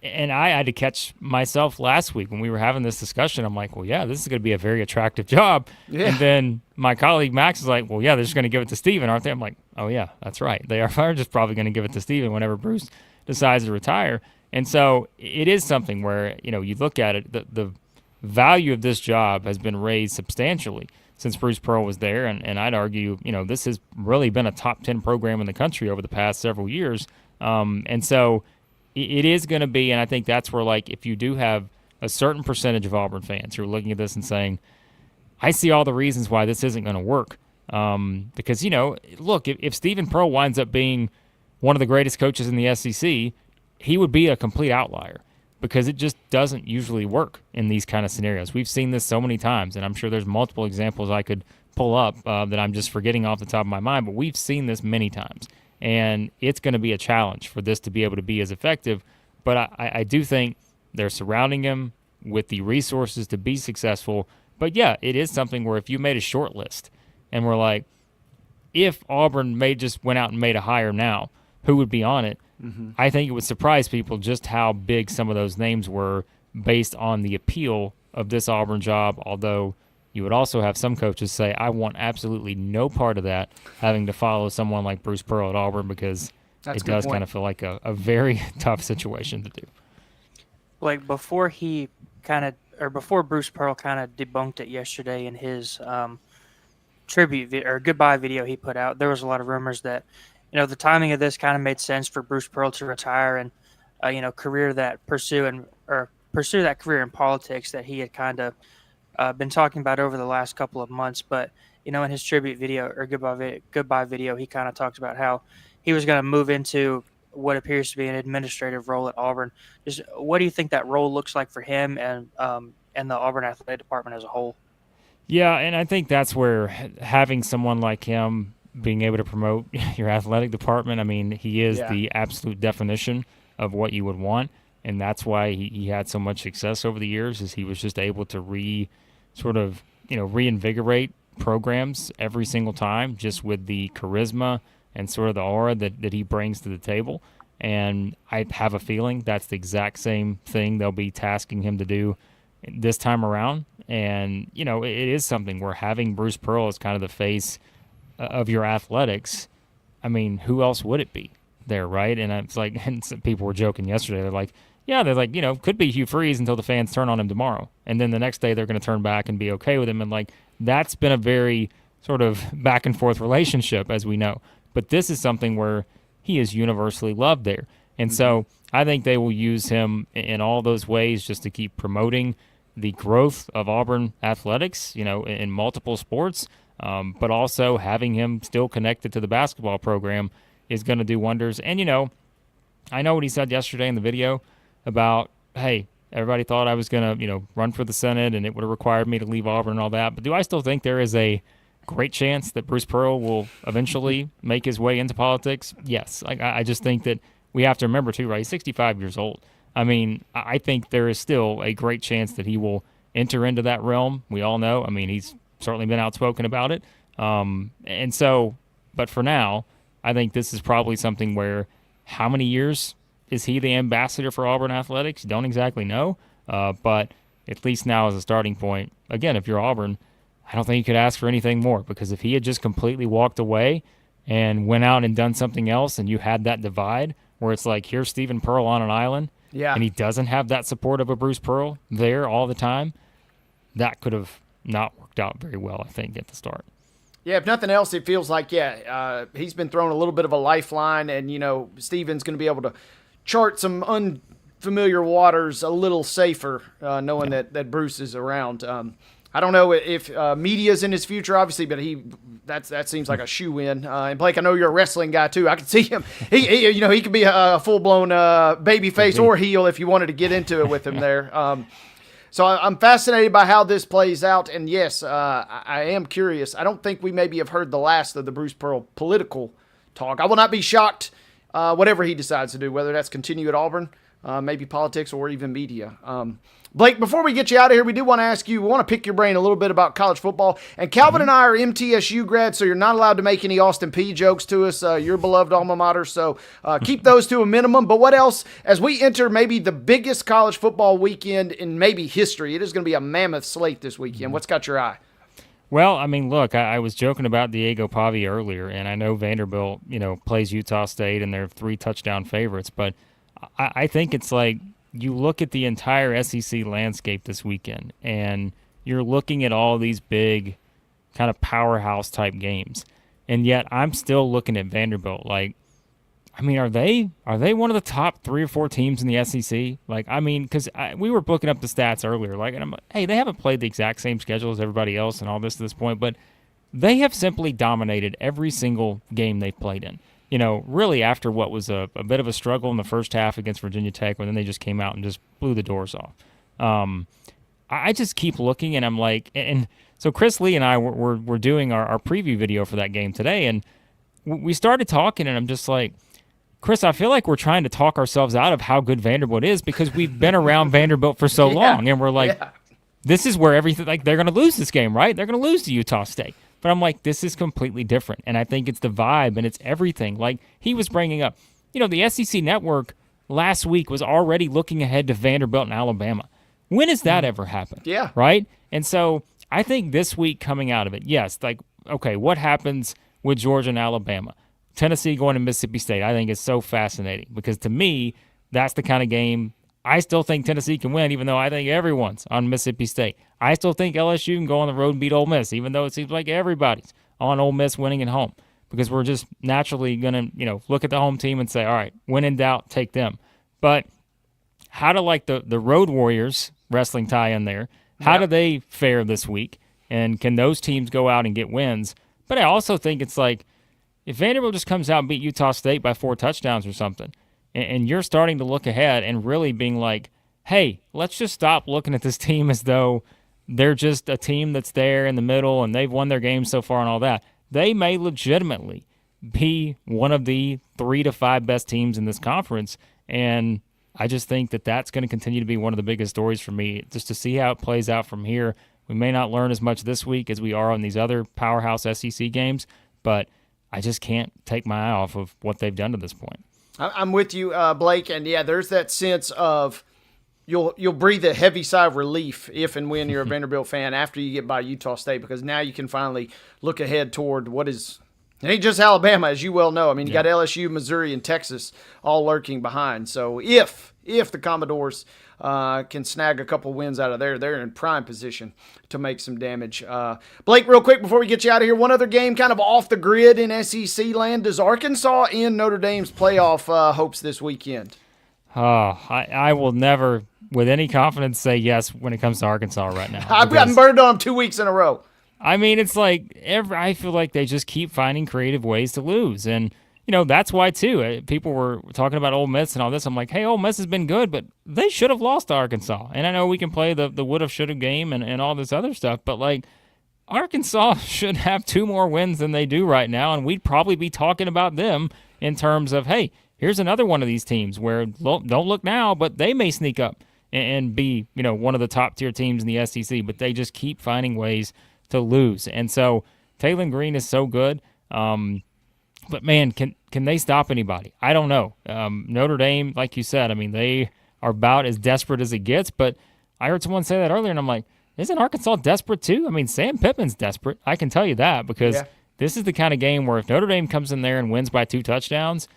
and I had to catch myself last week when we were having this discussion. I'm like, well, yeah, this is going to be a very attractive job. Yeah. And then my colleague Max is like, well, yeah, they're just going to give it to Steven, aren't they? I'm like, oh, yeah, that's right. They are just probably going to give it to Steven whenever Bruce decides to retire. And so it is something where, you look at it, the value of this job has been raised substantially since Bruce Pearl was there. And I'd argue, this has really been a top 10 program in the country over the past several years. And so it is going to be, and I think that's where, like, if you do have a certain percentage of Auburn fans who are looking at this and saying, I see all the reasons why this isn't going to work. Because, look, if Stephen Pearl winds up being one of the greatest coaches in the SEC, he would be a complete outlier, because it just doesn't usually work in these kind of scenarios. We've seen this so many times, and I'm sure there's multiple examples I could pull up that I'm just forgetting off the top of my mind, but we've seen this many times. And it's going to be a challenge for this to be able to be as effective. But I do think they're surrounding him with the resources to be successful. But, yeah, it is something where if you made a short list and we're like, if Auburn just went out and made a hire now, who would be on it? Mm-hmm. I think it would surprise people just how big some of those names were based on the appeal of this Auburn job, although you would also have some coaches say, I want absolutely no part of that, having to follow someone like Bruce Pearl at Auburn, because it does kind of feel like a very tough situation to do. Like before Bruce Pearl kind of debunked it yesterday in his tribute or goodbye video he put out, there was a lot of rumors that, the timing of this kind of made sense for Bruce Pearl to retire and, pursue that career in politics that he had kind of been talking about over the last couple of months. But, in his tribute video or goodbye video, he kind of talked about how he was going to move into what appears to be an administrative role at Auburn. Just what do you think that role looks like for him and the Auburn athletic department as a whole? Yeah, and I think that's where having someone like him being able to promote your athletic department, I mean, he is the absolute definition of what you would want, and that's why he had so much success over the years, is he was just able to reinvigorate programs every single time, just with the charisma and sort of the aura that he brings to the table. And I have a feeling that's the exact same thing they'll be tasking him to do this time around. And, you know, it is something where having Bruce Pearl as kind of the face of your athletics, I mean, who else would it be there, right? And it's like, and some people were joking yesterday. They're like, you know, could be Hugh Freeze until the fans turn on him tomorrow. And then the next day they're going to turn back and be okay with him. And, like, that's been a very sort of back and forth relationship, as we know. But this is something where he is universally loved there. And so I think they will use him in all those ways just to keep promoting the growth of Auburn athletics, you know, in multiple sports, but also having him still connected to the basketball program is going to do wonders. And, you know, I know what he said yesterday in the video about, hey, everybody thought I was going to, you know, run for the Senate and it would have required me to leave Auburn and all that. But do I still think there is a great chance that Bruce Pearl will eventually make his way into politics? Yes. I just think that we have to remember, too, right? He's 65 years old. I mean, I think there is still a great chance that he will enter into that realm. We all know. I mean, he's certainly been outspoken about it. And so, but for now, I think this is probably something where how many years is he the ambassador for Auburn athletics? Don't exactly know. But at least now as a starting point, again, if you're Auburn, I don't think you could ask for anything more, because if he had just completely walked away and went out and done something else and you had that divide where it's like, here's Stephen Pearl on an island, and he doesn't have that support of a Bruce Pearl there all the time, that could have not worked out very well, I think, at the start. Yeah, if nothing else, it feels like, he's been thrown a little bit of a lifeline, and, you know, Stephen's going to be able to chart some unfamiliar waters a little safer, knowing that Bruce is around. I don't know if media's in his future, obviously, but that seems like a shoe-in. And Blake, I know you're a wrestling guy too. I can see him. He could be a full-blown baby face or heel if you wanted to get into it with him there. So I'm fascinated by how this plays out. And yes, I am curious. I don't think we maybe have heard the last of the Bruce Pearl political talk. I will not be shocked whatever he decides to do, whether that's continue at Auburn, maybe politics, or even media. Blake, before we get you out of here, we do want to ask you, we want to pick your brain a little bit about college football. And Calvin and I are MTSU grads, so you're not allowed to make any Austin Peay jokes to us, your beloved alma mater. So keep those to a minimum. But what else, as we enter maybe the biggest college football weekend in maybe history, it is going to be a mammoth slate this weekend. What's got your eye? Well, I mean, look, I was joking about Diego Pavi earlier, and I know Vanderbilt, plays Utah State, and they're 3 touchdown favorites. But I think it's like, you look at the entire SEC landscape this weekend, and you're looking at all these big kind of powerhouse type games, and yet I'm still looking at Vanderbilt. Like, I mean, are they one of the top 3 or 4 teams in the SEC? Like, I mean, because we were looking up the stats earlier, like, and I'm like, hey, they haven't played the exact same schedule as everybody else and all this to this point, but they have simply dominated every single game they've played in. Really after what was a bit of a struggle in the first half against Virginia Tech, when then they just came out and just blew the doors off. I just keep looking, and I'm like, and so Chris Lee and I were doing our preview video for that game today, and we started talking, and I'm just like, Chris, I feel like we're trying to talk ourselves out of how good Vanderbilt is, because we've been around Vanderbilt for so long, and we're like, this is where everything, like, they're going to lose this game, right? They're going to lose to Utah State. But I'm like, this is completely different. And I think it's the vibe and it's everything. Like, he was bringing up, the SEC Network last week was already looking ahead to Vanderbilt and Alabama. When has that ever happened? Yeah. Right? And so I think this week coming out of it, yes, like, okay, what happens with Georgia and Alabama? Tennessee going to Mississippi State, I think is so fascinating, because to me, that's the kind of game I still think Tennessee can win, even though I think everyone's on Mississippi State. I still think LSU can go on the road and beat Ole Miss, even though it seems like everybody's on Ole Miss winning at home, because we're just naturally going to, look at the home team and say, all right, when in doubt, take them. But how do, like, the Road Warriors wrestling tie in there, how do they fare this week? And can those teams go out and get wins? But I also think it's like, if Vanderbilt just comes out and beat Utah State by 4 touchdowns or something, and you're starting to look ahead and really being like, hey, let's just stop looking at this team as though they're just a team that's there in the middle and they've won their games so far and all that. They may legitimately be one of the 3 to 5 best teams in this conference, and I just think that that's going to continue to be one of the biggest stories for me, just to see how it plays out from here. We may not learn as much this week as we are on these other powerhouse SEC games, but I just can't take my eye off of what they've done to this point. I'm with you, Blake, and yeah, there's that sense of you'll breathe a heavy sigh of relief if and when you're a Vanderbilt fan after you get by Utah State, because now you can finally look ahead toward what is. It ain't just Alabama, as you well know. I mean, you got LSU, Missouri, and Texas all lurking behind. So if the Commodores can snag a couple wins out of there, they're in prime position to make some damage. Blake, real quick before we get you out of here, one other game kind of off the grid in SEC land. Does Arkansas end Notre Dame's playoff hopes this weekend? I will never, with any confidence, say yes when it comes to Arkansas right now. I've gotten burned on them 2 weeks in a row. I mean, it's like I feel like they just keep finding creative ways to lose. And, that's why, too. People were talking about Ole Miss and all this. I'm like, hey, Ole Miss has been good, but they should have lost to Arkansas. And I know we can play the would-have, should-have game and all this other stuff, but, like, Arkansas should have 2 more wins than they do right now, and we'd probably be talking about them in terms of, hey, here's another one of these teams where don't look now, but they may sneak up and be, one of the top-tier teams in the SEC, but they just keep finding ways to lose. And so Taylor Green is so good. But, man, can they stop anybody? I don't know. Notre Dame, like you said, I mean, they are about as desperate as it gets. But I heard someone say that earlier, and I'm like, isn't Arkansas desperate too? I mean, Sam Pittman's desperate. I can tell you that because this is the kind of game where if Notre Dame comes in there and wins by 2 touchdowns,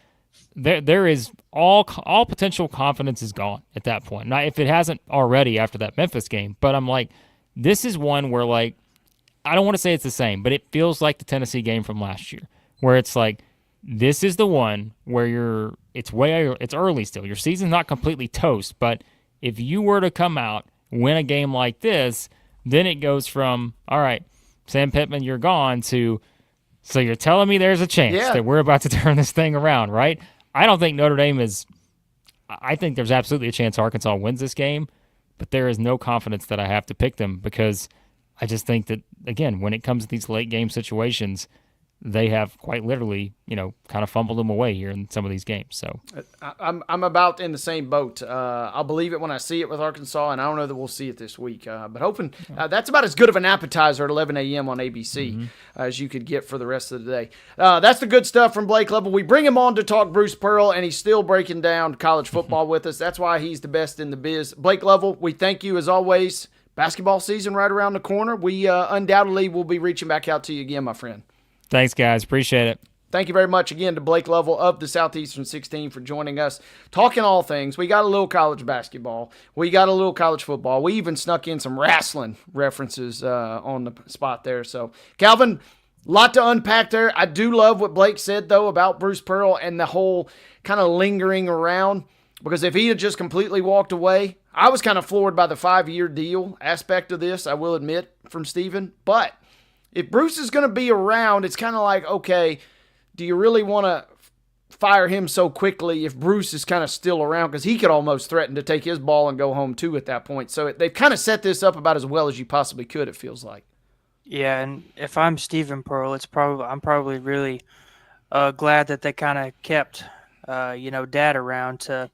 there is all potential confidence is gone at that point. Not if it hasn't already after that Memphis game. But I'm like, this is one where, like, I don't want to say it's the same, but it feels like the Tennessee game from last year, where it's like this is the one where it's early still. Your season's not completely toast, but if you were to come out, win a game like this, then it goes from, all right, Sam Pittman, you're gone, to, so you're telling me there's a chance that we're about to turn this thing around, right? I don't think Notre Dame is – I think there's absolutely a chance Arkansas wins this game, but there is no confidence that I have to pick them because – I just think that, again, when it comes to these late game situations, they have quite literally, kind of fumbled them away here in some of these games. So I'm about in the same boat. I'll believe it when I see it with Arkansas, and I don't know that we'll see it this week. But hoping that's about as good of an appetizer at 11 a.m. on ABC as you could get for the rest of the day. That's the good stuff from Blake Lovell. We bring him on to talk Bruce Pearl, and he's still breaking down college football with us. That's why he's the best in the biz. Blake Lovell, we thank you as always. Basketball season right around the corner. We undoubtedly will be reaching back out to you again, my friend. Thanks, guys. Appreciate it. Thank you very much again to Blake Lovell of the Southeastern 16 for joining us, talking all things. We got a little college basketball. We got a little college football. We even snuck in some wrestling references on the spot there. So, Calvin, a lot to unpack there. I do love what Blake said, though, about Bruce Pearl and the whole kind of lingering around. Because if he had just completely walked away, I was kind of floored by the 5-year deal aspect of this, I will admit, from Steven. But if Bruce is going to be around, it's kind of like, okay, do you really want to fire him so quickly if Bruce is kind of still around? Because he could almost threaten to take his ball and go home, too, at that point. So they've kind of set this up about as well as you possibly could, it feels like. Yeah, and if I'm Stephen Pearl, I'm probably really glad that they kind of kept Dad around to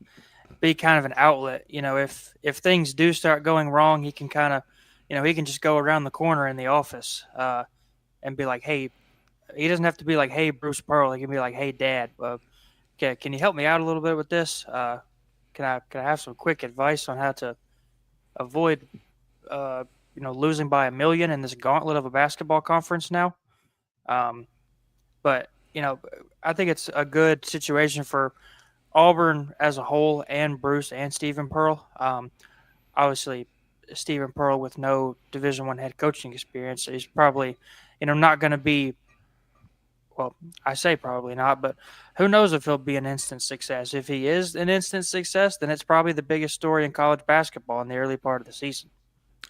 be kind of an outlet. If things do start going wrong, he can kind of, he can just go around the corner in the office and be like, hey, he doesn't have to be like, hey, Bruce Pearl. He can be like, hey, Dad, can you help me out a little bit with this? Can I have some quick advice on how to avoid, losing by 1 million in this gauntlet of a basketball conference now? But I think it's a good situation for Auburn as a whole and Bruce and Stephen Pearl. Obviously, Stephen Pearl with no Division I head coaching experience is probably, not going to be, well, I say probably not, but who knows if he'll be an instant success. If he is an instant success, then it's probably the biggest story in college basketball in the early part of the season.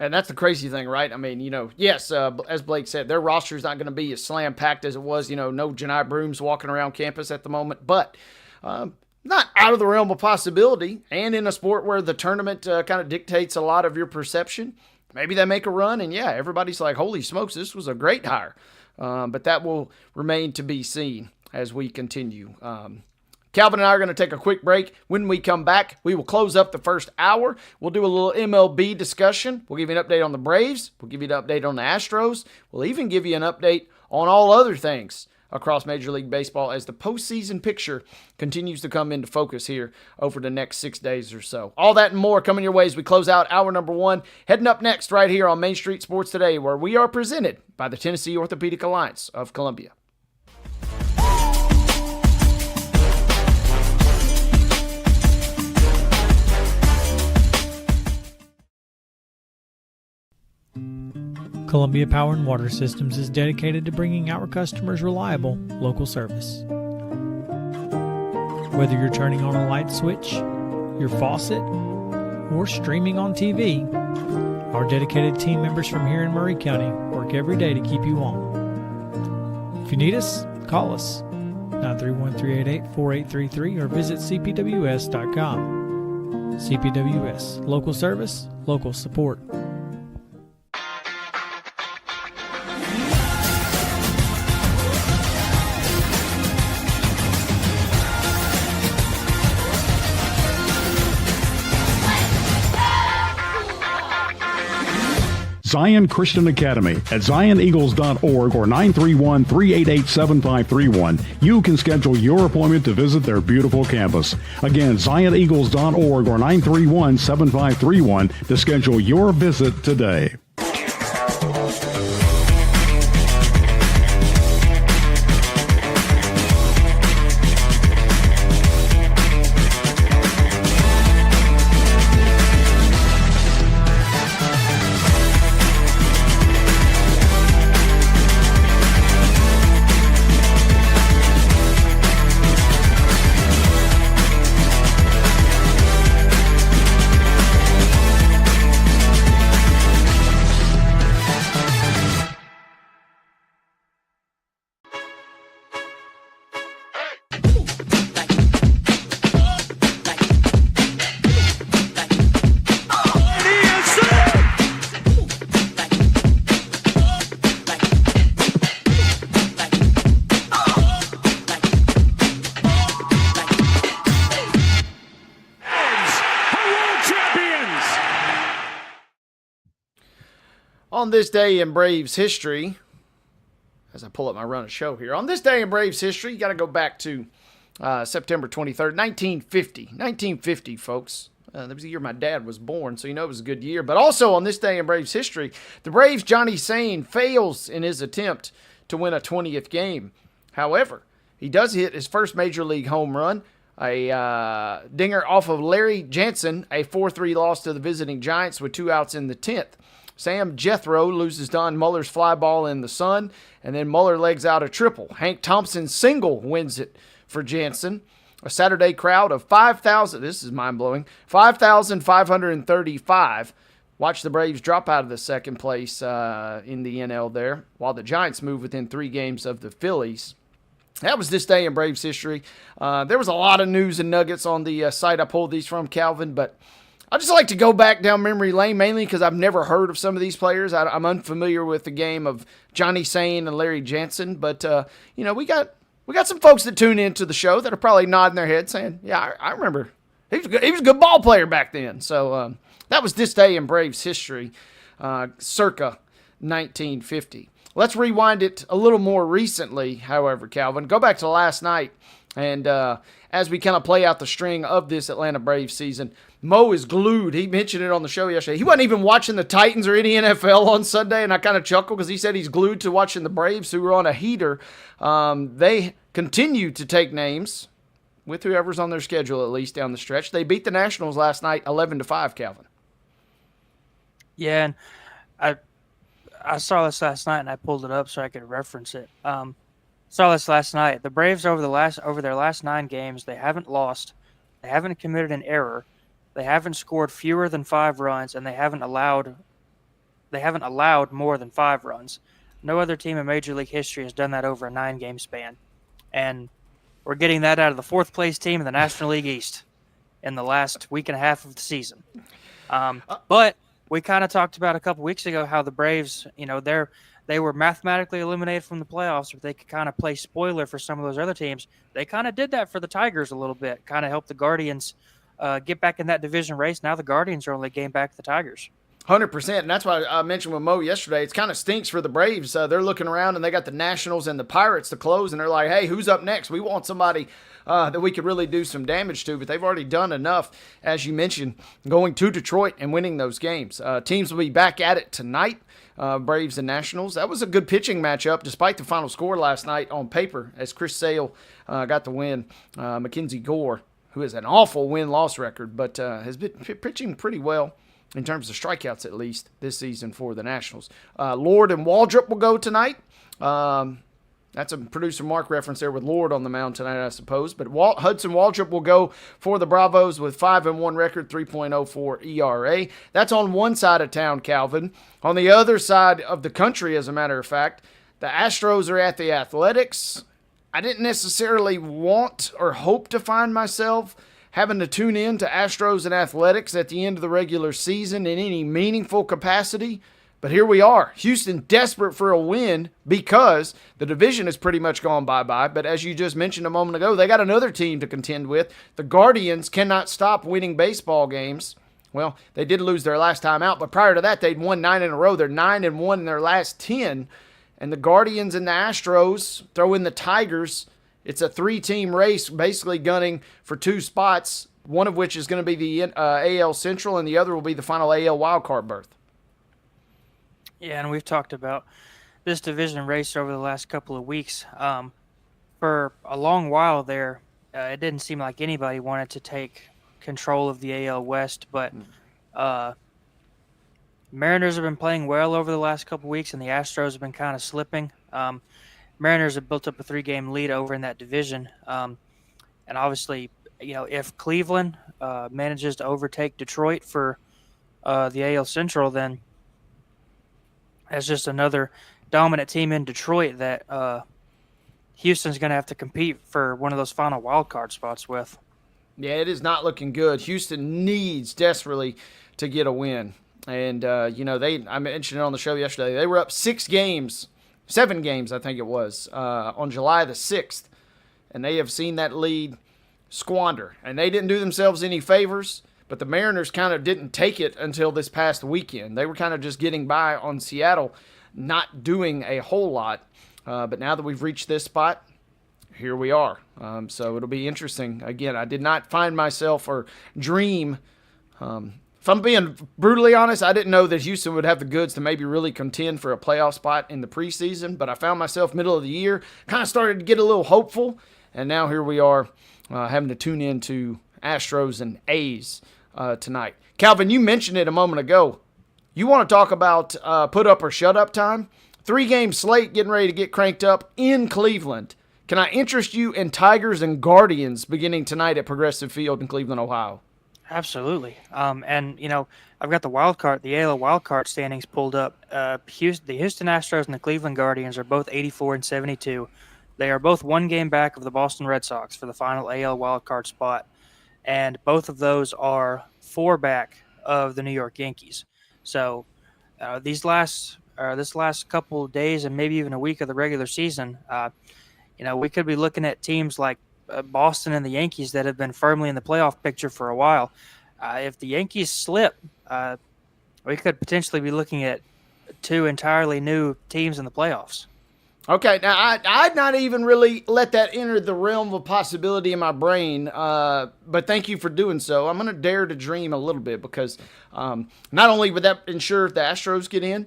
And that's the crazy thing, right? I mean, yes, as Blake said, their roster is not going to be as slam-packed as it was, no Janai Brooms walking around campus at the moment, but not out of the realm of possibility. And in a sport where the tournament kind of dictates a lot of your perception, maybe they make a run, and yeah, everybody's like, holy smokes, this was a great hire. But that will remain to be seen as we continue. Calvin and I are going to take a quick break. When we come back, we will close up the first hour. We'll do a little MLB discussion. We'll give you an update on the Braves. We'll give you an update on the Astros. We'll even give you an update on all other things across Major League Baseball as the postseason picture continues to come into focus here over the next 6 days or so. All that and more coming your way as we close out hour number 1. Heading up next right here on Main Street Sports Today, where we are presented by the Tennessee Orthopedic Alliance of Columbia. Columbia Power and Water Systems is dedicated to bringing our customers reliable, local service. Whether you're turning on a light switch, your faucet, or streaming on TV, our dedicated team members from here in Murray County work every day to keep you on. If you need us, call us 931-388-4833 or visit cpws.com. CPWS, local service, local support. Zion Christian Academy at zioneagles.org or 931-388-7531. You can schedule your appointment to visit their beautiful campus. Again, zioneagles.org or 931-7531 to schedule your visit today. On this day in Braves history, as I pull up my run of show here, on this day in Braves history, you got to go back to September 23rd, 1950. 1950, folks. That was the year my dad was born, so you know it was a good year. But also on this day in Braves history, the Braves' Johnny Sain fails in his attempt to win a 20th game. However, he does hit his first Major League home run, a dinger off of Larry Jansen, a 4-3 loss to the visiting Giants with 2 outs in the 10th. Sam Jethro loses Don Muller's fly ball in the sun, and then Muller legs out a triple. Hank Thompson's single wins it for Jansen. A Saturday crowd of 5,000, this is mind-blowing, 5,535 watch the Braves drop out of the second place in the NL there, while the Giants move within 3 games of the Phillies. That was this day in Braves history. There was a lot of news and nuggets on the site I pulled these from, Calvin, but I just like to go back down memory lane, mainly because I've never heard of some of these players. I'm unfamiliar with the game of Johnny Sain and Larry Jansen, but we got some folks that tune into the show that are probably nodding their head, saying, "Yeah, I remember. He was a good ball player back then." So that was this day in Braves history, circa 1950. Let's rewind it a little more recently, however, Calvin. Go back to last night, and as we kind of play out the string of this Atlanta Braves season, Mo is glued. He mentioned it on the show yesterday. He wasn't even watching the Titans or any NFL on Sunday, and I kind of chuckled because he said he's glued to watching the Braves, who were on a heater. They continue to take names with whoever's on their schedule, at least down the stretch. They beat the Nationals last night 11-5, Calvin. Yeah, and I saw this last night, and I pulled it up so I could reference it. Saw this last night. The Braves over their last 9 games, they haven't lost, they haven't committed an error, they haven't scored fewer than 5 runs, and they haven't allowed more than 5 runs. No other team in Major League history has done that over a 9-game span, and we're getting that out of the 4th place team in the National League East in the last week and a half of the season. But we kind of talked about a couple weeks ago how the Braves, they were mathematically eliminated from the playoffs, but they could kind of play spoiler for some of those other teams. They kind of did that for the Tigers a little bit, kind of helped the Guardians get back in that division race. Now the Guardians are only a game back to the Tigers. 100%, and that's why I mentioned with Mo yesterday. It kind of stinks for the Braves. They're looking around, and they got the Nationals and the Pirates to close, and they're like, hey, who's up next? We want somebody that we could really do some damage to, but they've already done enough, as you mentioned, going to Detroit and winning those games. Teams will be back at it tonight, Braves and Nationals. That was a good pitching matchup, despite the final score last night on paper, as Chris Sale got the win. Mackenzie Gore, who has an awful win-loss record, but has been pitching pretty well in terms of strikeouts, at least, this season for the Nationals. Lord and Waldrop will go tonight. That's a producer Mark reference there with Lord on the mound tonight, I suppose. But Hudson Waldrop will go for the Bravos with 5-1 record, 3.04 ERA. That's on one side of town, Calvin. On the other side of the country, as a matter of fact, the Astros are at the Athletics. I didn't necessarily want or hope to find myself having to tune in to Astros and Athletics at the end of the regular season in any meaningful capacity. But here we are. Houston desperate for a win because the division has pretty much gone bye-bye. But as you just mentioned a moment ago, they got another team to contend with. The Guardians cannot stop winning baseball games. Well, they did lose their last time out, but prior to that, they'd won 9 in a row. They're 9-1 in their last 10. And the Guardians and the Astros, throw in the Tigers. It's a 3-team race, basically gunning for 2 spots, one of which is going to be the AL Central, and the other will be the final AL wildcard berth. Yeah, and we've talked about this division race over the last couple of weeks. For a long while there, it didn't seem like anybody wanted to take control of the AL West, but Mariners have been playing well over the last couple of weeks, and the Astros have been kind of slipping. Mariners have built up a 3-game lead over in that division. And obviously, if Cleveland manages to overtake Detroit for the AL Central, then that's just another dominant team in Detroit that Houston's going to have to compete for one of those final wild card spots with. Yeah, it is not looking good. Houston needs desperately to get a win. And, I mentioned it on the show yesterday. They were up 7 games, I think it was, on July the 6th. And they have seen that lead squander. And they didn't do themselves any favors, but the Mariners kind of didn't take it until this past weekend. They were kind of just getting by on Seattle, not doing a whole lot. But now that we've reached this spot, here we are. So it'll be interesting. Again, I did not find myself or dream. If I'm being brutally honest, I didn't know that Houston would have the goods to maybe really contend for a playoff spot in the preseason, but I found myself middle of the year, kind of started to get a little hopeful, and now here we are having to tune in to Astros and A's tonight. Calvin, you mentioned it a moment ago. You want to talk about put up or shut up time? 3-game slate getting ready to get cranked up in Cleveland. Can I interest you in Tigers and Guardians beginning tonight at Progressive Field in Cleveland, Ohio? Absolutely. And, I've got the AL wild card standings pulled up. The Houston Astros and the Cleveland Guardians are both 84 and 72. They are both 1 game back of the Boston Red Sox for the final AL wild card spot. And both of those are 4 back of the New York Yankees. So this last couple of days and maybe even a week of the regular season, we could be looking at teams like Boston and the Yankees that have been firmly in the playoff picture for a while. If the Yankees slip, we could potentially be looking at 2 entirely new teams in the playoffs. Okay, now I'd not even really let that enter the realm of possibility in my brain, but thank you for doing so. I'm going to dare to dream a little bit because not only would that ensure the Astros get in,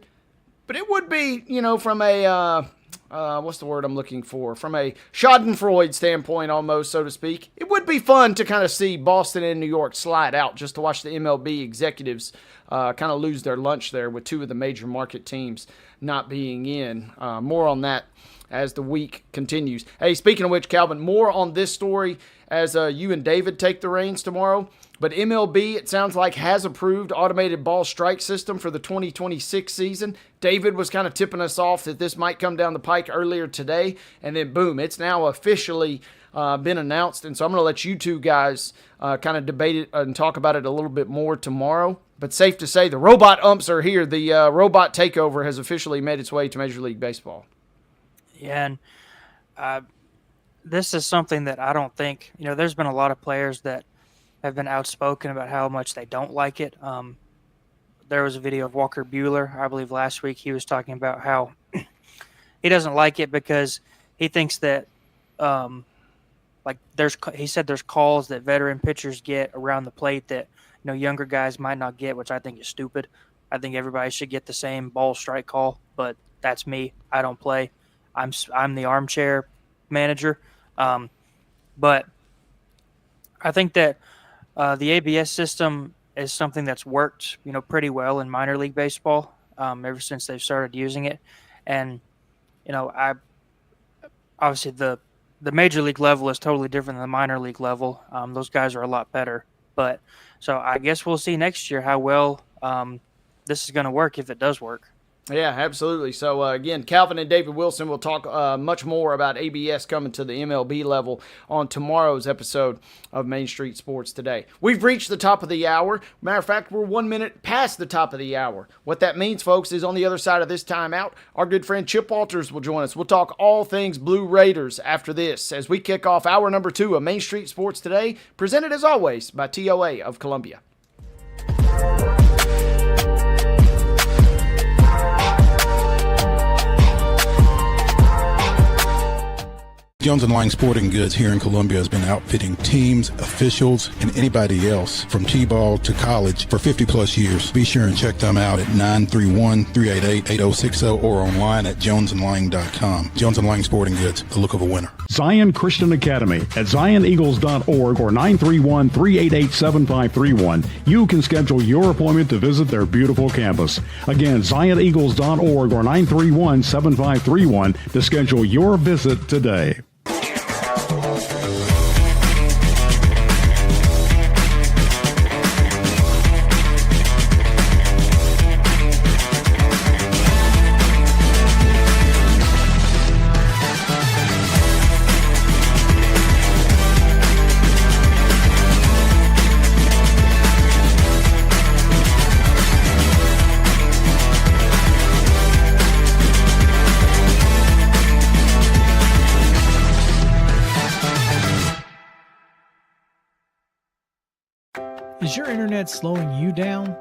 but it would be, from a what's the word I'm looking for? From a Schadenfreude standpoint, almost, so to speak, it would be fun to kind of see Boston and New York slide out, just to watch the MLB executives kind of lose their lunch there with 2 of the major market teams not being in. More on that as the week continues. Hey, speaking of which, Calvin, more on this story as you and David take the reins tomorrow. But MLB, it sounds like, has approved automated ball strike system for the 2026 season. David was kind of tipping us off that this might come down the pike earlier today. And then, boom, it's now officially been announced. And so I'm going to let you 2 guys kind of debate it and talk about it a little bit more tomorrow. But safe to say, the robot umps are here. The robot takeover has officially made its way to Major League Baseball. Yeah, and this is something that I don't think, there's been a lot of players that have been outspoken about how much they don't like it. there was a video of Walker Bueller, I believe last week. He was talking about how he doesn't like it because he thinks that he said there's calls that veteran pitchers get around the plate that younger guys might not get, which I think is stupid. I think everybody should get the same ball strike call, but that's me. I don't play. I'm the armchair manager. But I think that the ABS system is something that's worked, pretty well in minor league baseball ever since they've started using it. And, I obviously the major league level is totally different than the minor league level. Those guys are a lot better. But so I guess we'll see next year how well this is going to work, if it does work. Yeah, absolutely. So, again, Calvin and David Wilson will talk much more about ABS coming to the MLB level on tomorrow's episode of Main Street Sports Today. We've reached the top of the hour. Matter of fact, we're 1 minute past the top of the hour. What that means, folks, is on the other side of this timeout, our good friend Chip Walters will join us. We'll talk all things Blue Raiders after this as we kick off hour number 2 of Main Street Sports Today, presented as always by TOA of Columbia. Jones & Lang Sporting Goods here in Columbia has been outfitting teams, officials, and anybody else from T-ball to college for 50-plus years. Be sure and check them out at 931-388-8060 or online at jonesandlang.com. Jones & Lang Sporting Goods, the look of a winner. Zion Christian Academy at zioneagles.org or 931-388-7531. You can schedule your appointment to visit their beautiful campus. Again, zioneagles.org or 931-7531 to schedule your visit today. Is your internet slowing you down?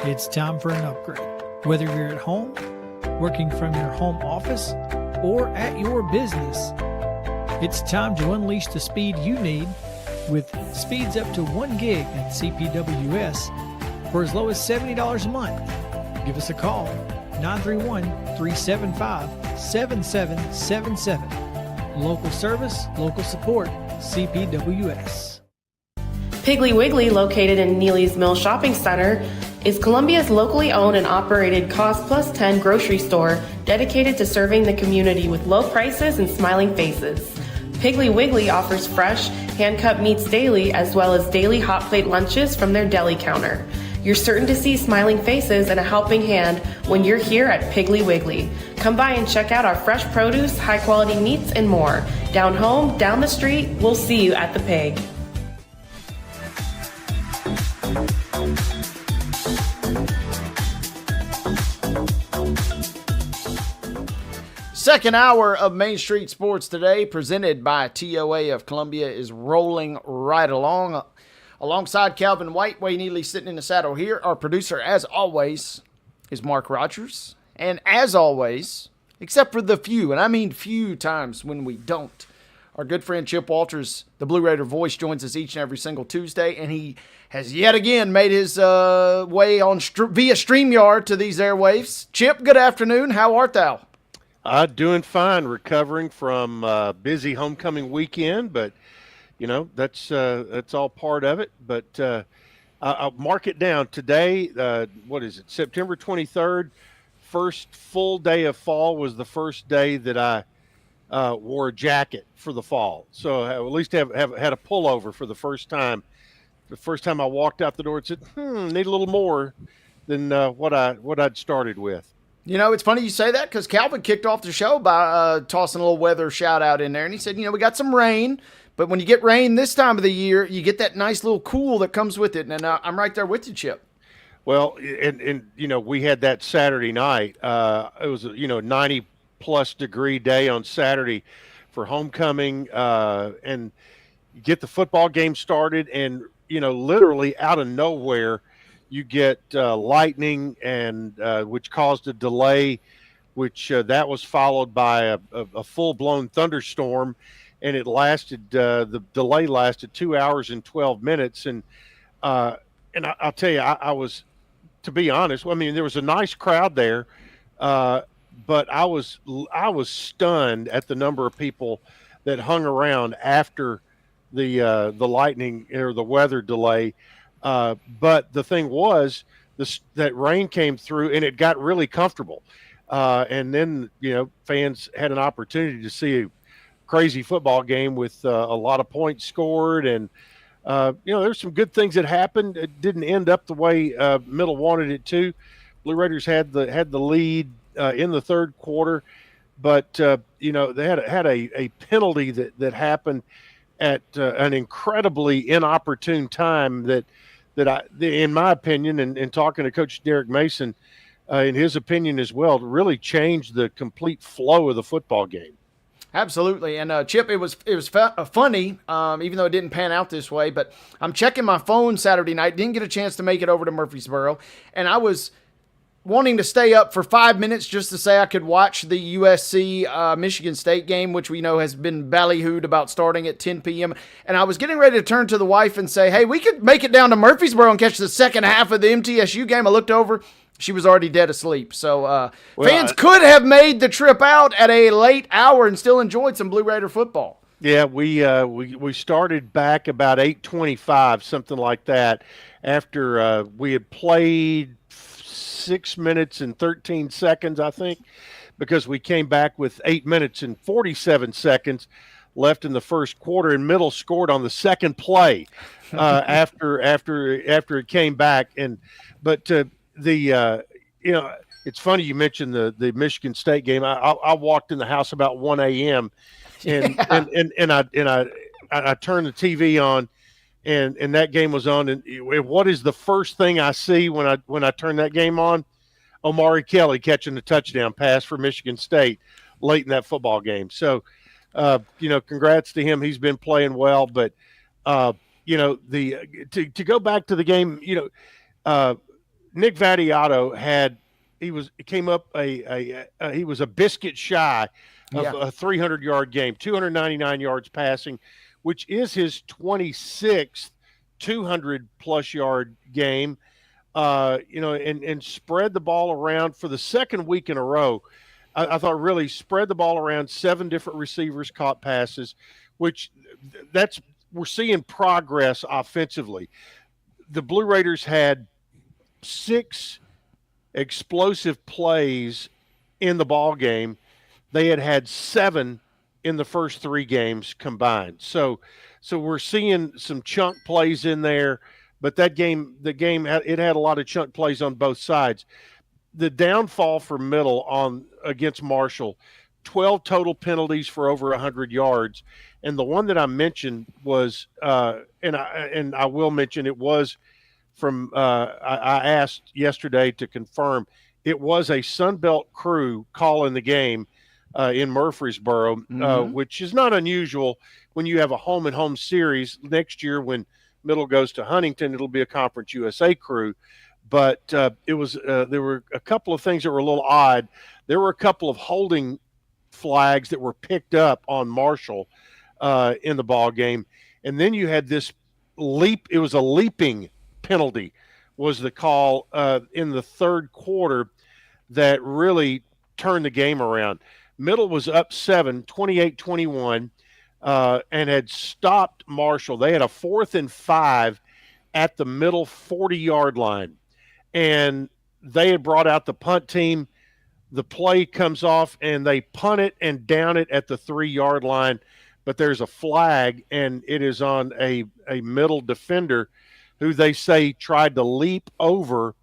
It's time for an upgrade. Whether you're at home, working from your home office, or at your business, it's time to unleash the speed you need with speeds up to 1 gig at CPWS for as low as $70 a month. Give us a call, 931-375-7777. Local service, local support, CPWS. Piggly Wiggly, located in Neely's Mill Shopping Center, is Columbia's locally owned and operated Cost Plus 10 grocery store dedicated to serving the community with low prices and smiling faces. Piggly Wiggly offers fresh, hand-cut meats daily as well as daily hot plate lunches from their deli counter. You're certain to see smiling faces and a helping hand when you're here at Piggly Wiggly. Come by and check out our fresh produce, high-quality meats, and more. Down home, down the street, we'll see you at the Pig. Second hour of Main Street Sports Today, presented by TOA of Columbia, is rolling right along. Alongside Calvin White, Wayne Neely sitting in the saddle here. Our producer, as always, is Mark Rogers. And as always, except for the few, and I mean few times when we don't, our good friend Chip Walters, the Blue Raider voice, joins us each and every single Tuesday, and he has yet again made his way on via StreamYard to these airwaves. Chip, good afternoon. How art thou? Doing fine, recovering from busy homecoming weekend, but that's all part of it. But I'll mark it down today. What is it? September 23rd. First full day of fall was the first day that I wore a jacket for the fall. So I at least have had a pullover for the first time. The first time I walked out the door and said, need a little more than what I'd started with. It's funny you say that because Calvin kicked off the show by tossing a little weather shout out in there. And he said, we got some rain, but when you get rain this time of the year, you get that nice little cool that comes with it. And I'm right there with you, Chip. Well, and we had that Saturday night. It was, 90 plus degree day on Saturday for homecoming, and you get the football game started, and literally out of nowhere, you get lightning, and which caused a delay, which that was followed by a full-blown thunderstorm, and it lasted. The delay lasted 2 hours and 12 minutes, and I'll tell you, I was, to be honest, I mean, there was a nice crowd there, but I was stunned at the number of people that hung around after the lightning or the weather delay. But the thing was, that rain came through and it got really comfortable. And then, fans had an opportunity to see a crazy football game with a lot of points scored. And, there's some good things that happened. It didn't end up the way Middle wanted it to. Blue Raiders had the lead in the third quarter, but, they had a penalty that happened at an incredibly inopportune time that in my opinion, and talking to Coach Derek Mason, in his opinion as well, really changed the complete flow of the football game. Absolutely. And Chip, it was funny, even though it didn't pan out this way, but I'm checking my phone Saturday night, didn't get a chance to make it over to Murfreesboro, and I was wanting to stay up for 5 minutes just to say I could watch the USC Michigan State game, which we know has been ballyhooed about starting at 10 p.m. And I was getting ready to turn to the wife and say, hey, we could make it down to Murfreesboro and catch the second half of the MTSU game. I looked over. She was already dead asleep. So fans could have made the trip out at a late hour and still enjoyed some Blue Raider football. Yeah, we started back about 8:25, something like that, after we had played 6 minutes and 13 seconds, I think, because we came back with 8 minutes and 47 seconds left in the first quarter, and Middle scored on the second play after it came back. But it's funny you mentioned the Michigan State game. I walked in the house about 1 a.m. and I turned the TV on, and that game was on. And what is the first thing I see when I turn that game on? Omari Kelly catching the touchdown pass for Michigan State late in that football game. So, congrats to him. He's been playing well. But to go back to the game, Nick Vattiato he was a biscuit shy of a 300-yard game, 299 yards passing, which is his 26th 200-plus yard game, and spread the ball around for the second week in a row. I thought really spread the ball around. 7 different receivers caught passes, which we're seeing progress offensively. The Blue Raiders had 6 explosive plays in the ball game. They had 7 in the first 3 games combined. So we're seeing some chunk plays in there, but the game it had a lot of chunk plays on both sides. The downfall for Middle against Marshall, 12 total penalties for over 100 yards, and the one that I mentioned was and I will mention it was from I asked yesterday to confirm it was a Sunbelt crew calling the game in Murfreesboro, which is not unusual when you have a home-and-home series. Next year when Middle goes to Huntington, it'll be a Conference USA crew. But it was there were a couple of things that were a little odd. There were a couple of holding flags that were picked up on Marshall in the ball game. And then you had this leap. It was a leaping penalty was the call in the third quarter that really turned the game around. Middle was up 7, 28-21, and had stopped Marshall. They had a 4th and 5 at the Middle 40-yard line, and they had brought out the punt team. The play comes off, and they punt it and down it at the 3-yard line, but there's a flag, and it is on a Middle defender who they say tried to leap over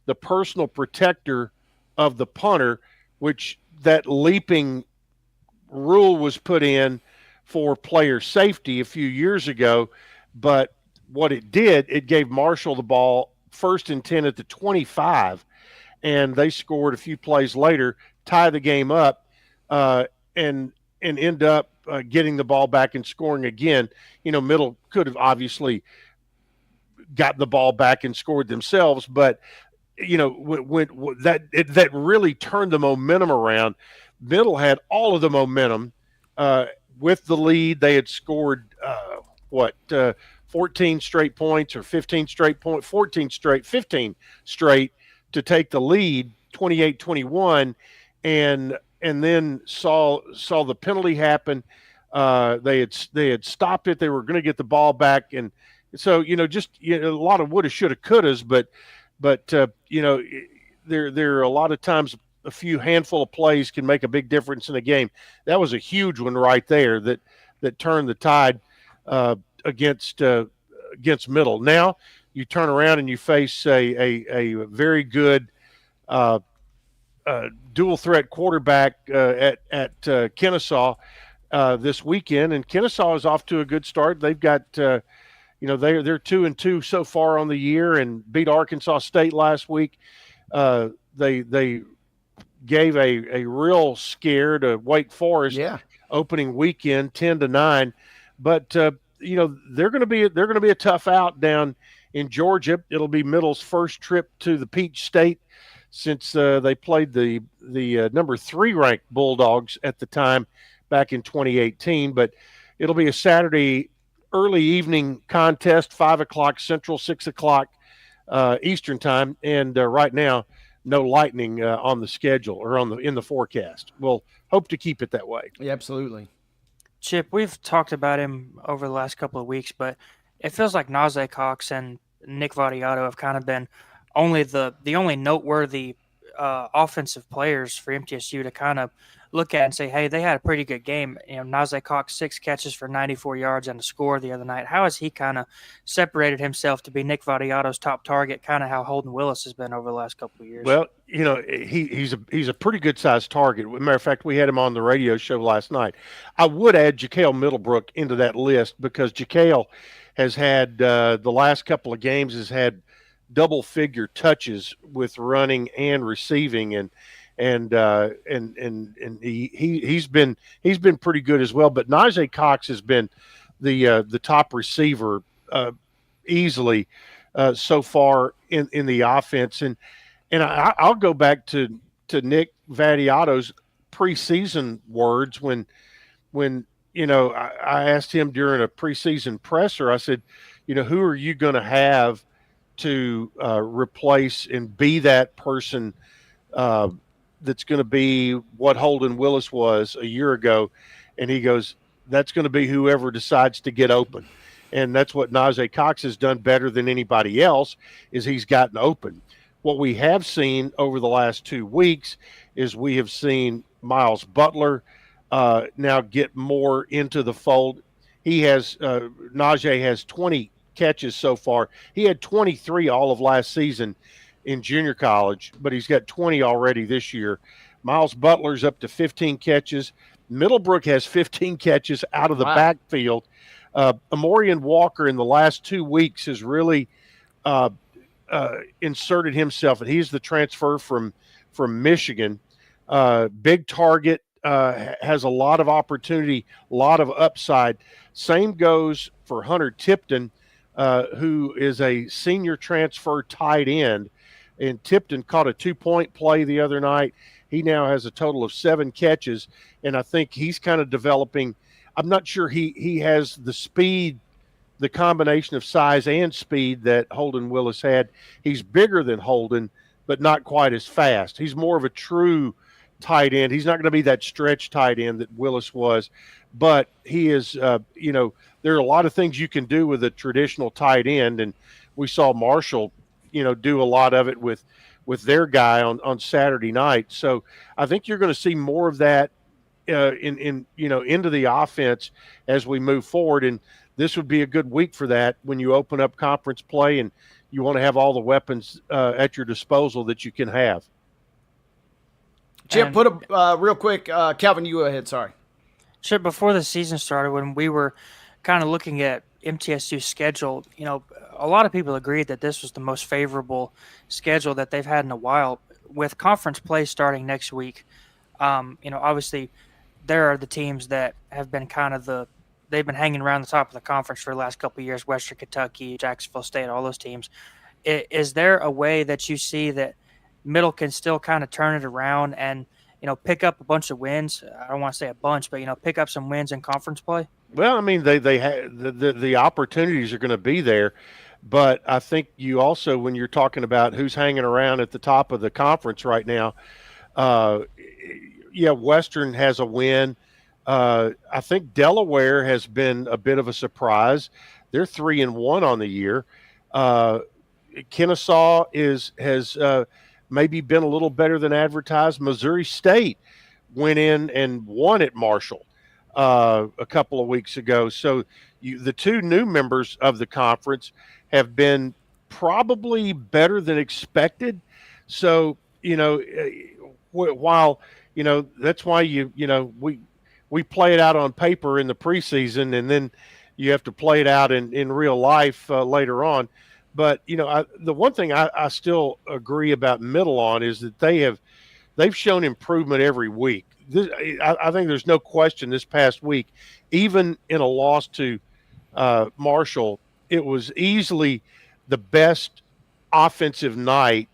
the personal protector of the punter, which that leaping rule was put in for player safety a few years ago. But what it did, it gave Marshall the ball 1st and 10 at the 25, and they scored a few plays later, tie the game up, and end up getting the ball back and scoring again. Middle could have obviously gotten the ball back and scored themselves. But when that really turned the momentum around. Middle had all of the momentum with the lead. They had scored 14 straight points or 15 straight 15 straight to take the lead, 28-21, and then saw the penalty happen. They had stopped it. They were going to get the ball back, and so a lot of woulda, shoulda, couldas, but there are a lot of times a few handful of plays can make a big difference in a game. That was a huge one right there that turned the tide against Middle. Now you turn around and you face a very good dual threat quarterback at Kennesaw this weekend, and Kennesaw is off to a good start. They've got they're 2-2 so far on the year and beat Arkansas State last week. They gave a real scare to Wake Forest opening weekend, 10-9. But they're going to be a tough out down in Georgia. It'll be Middle's first trip to the Peach State since they played the number 3 ranked Bulldogs at the time back in 2018. But it'll be a Saturday early evening contest, 5 o'clock Central, 6 o'clock Eastern time, and right now, no lightning on the schedule or in the forecast. We'll hope to keep it that way. Yeah, absolutely. Chip, we've talked about him over the last couple of weeks, but it feels like Najee Cox and Nick Vadiato have kind of been the only noteworthy offensive players for MTSU to kind of look at and say, hey, they had a pretty good game. Najee Cox, 6 catches for 94 yards and a score the other night. How has he kind of separated himself to be Nick Vadiato's top target, kind of how Holden Willis has been over the last couple of years? Well, he's a pretty good sized target. As a matter of fact, we had him on the radio show last night. I would add Ja'Kale Middlebrook into that list because Ja'Kale has had the last couple of games has had double-figure touches with running and receiving, and he's been pretty good as well. But Najee Cox has been the top receiver easily so far in the offense, and I'll go back to Nick Vadiato's preseason words when I asked him during a preseason presser. I said, who are you going to have to replace and be that person that's going to be what Holden Willis was a year ago? And he goes, that's going to be whoever decides to get open. And that's what Najee Cox has done better than anybody else, is he's gotten open. What we have seen over the last 2 weeks is we have seen Miles Butler now get more into the fold. Najee has 20 catches so far. He had 23 all of last season in junior college, but he's got 20 already this year. Miles Butler's up to 15 catches. Middlebrook has 15 catches out of the backfield. Amorian Walker in the last 2 weeks has really inserted himself, and he's the transfer from Michigan. Big target, has a lot of opportunity, a lot of upside. Same goes for Hunter Tipton, who is a senior transfer tight end. And Tipton caught a 2-point play the other night. He now has a total of 7 catches, and I think he's kind of developing. I'm not sure he has the speed, the combination of size and speed that Holden Willis had. He's bigger than Holden, but not quite as fast. He's more of a true tight end. He's not going to be that stretch tight end that Willis was, but he is, there are a lot of things you can do with a traditional tight end, and we saw Marshall, do a lot of it with their guy on Saturday night. So I think you're going to see more of that into the offense as we move forward, and this would be a good week for that when you open up conference play and you want to have all the weapons at your disposal that you can have. Chip, put a real quick, Calvin, you go ahead. Sorry. Chip, before the season started, when we were kind of looking at MTSU's schedule, a lot of people agreed that this was the most favorable schedule that they've had in a while. With conference play starting next week, obviously there are the teams that have been kind of the they've been hanging around the top of the conference for the last couple of years. Western Kentucky, Jacksonville State, all those teams. Is there a way that you see that Middle can still kind of turn it around and pick up a bunch of wins? I don't want to say a bunch, but pick up some wins in conference play. Well, I mean, they the opportunities are going to be there, but I think you also, when you're talking about who's hanging around at the top of the conference right now, yeah, Western has a win. I think Delaware has been a bit of a surprise. They're 3-1 on the year. Kennesaw has maybe been a little better than advertised. Missouri State went in and won at Marshall a couple of weeks ago. So the two new members of the conference have been probably better than expected. So, while, that's why we play it out on paper in the preseason, and then you have to play it out in real life later on. But, the one thing I still agree about Middle on is that they've shown improvement every week. I think there's no question this past week, even in a loss to Marshall, it was easily the best offensive night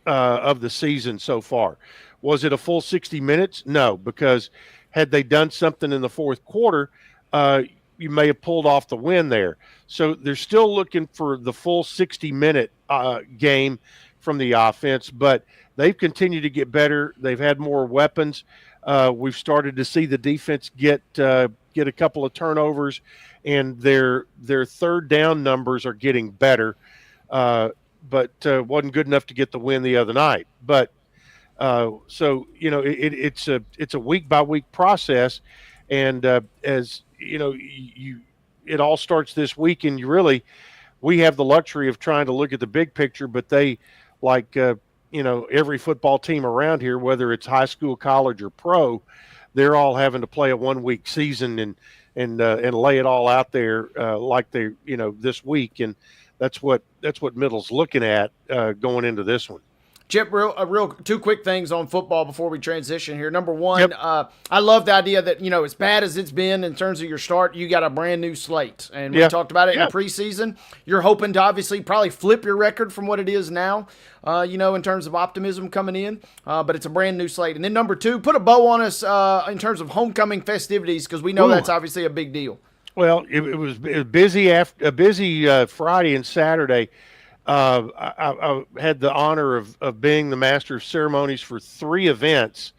of the season so far. Was it a full 60 minutes? No, because had they done something in the fourth quarter, you may have pulled off the win there. So they're still looking for the full 60-minute game from the offense, but they've continued to get better. They've had more weapons. We've started to see the defense get a couple of turnovers, and their third down numbers are getting better. But wasn't good enough to get the win the other night. But so it's a week by week process, and as it all starts this week, and we have the luxury of trying to look at the big picture, but they every football team around here, whether it's high school, college, or pro, they're all having to play a 1 week season and lay it all out there like they this week, and that's what Middle's looking at going into this one. Chip, real two quick things on football before we transition here. Number one, I love the idea that, as bad as it's been in terms of your start, you got a brand new slate. And we talked about it in the preseason. You're hoping to obviously probably flip your record from what it is now, in terms of optimism coming in. But it's a brand new slate. And then number two, put a bow on us in terms of homecoming festivities, because we know that's obviously a big deal. Well, it was busy a busy Friday and Saturday. I had the honor of being the master of ceremonies for 3 events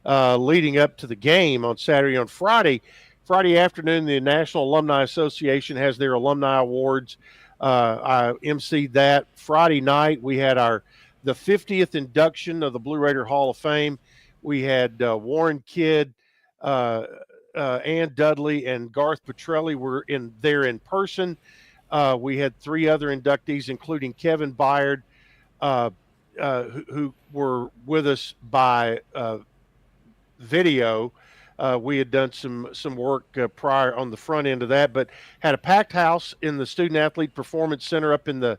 leading up to the game on Saturday. On Friday afternoon, the National Alumni Association has their alumni awards. I emceed that. Friday night, we had the 50th induction of the Blue Raider Hall of Fame. We had Warren Kidd, Ann Dudley, and Garth Petrelli were there in person. We had 3 other inductees, including Kevin Byard, who were with us by video. We had done some work prior on the front end of that, but had a packed house in the Student Athlete Performance Center up in the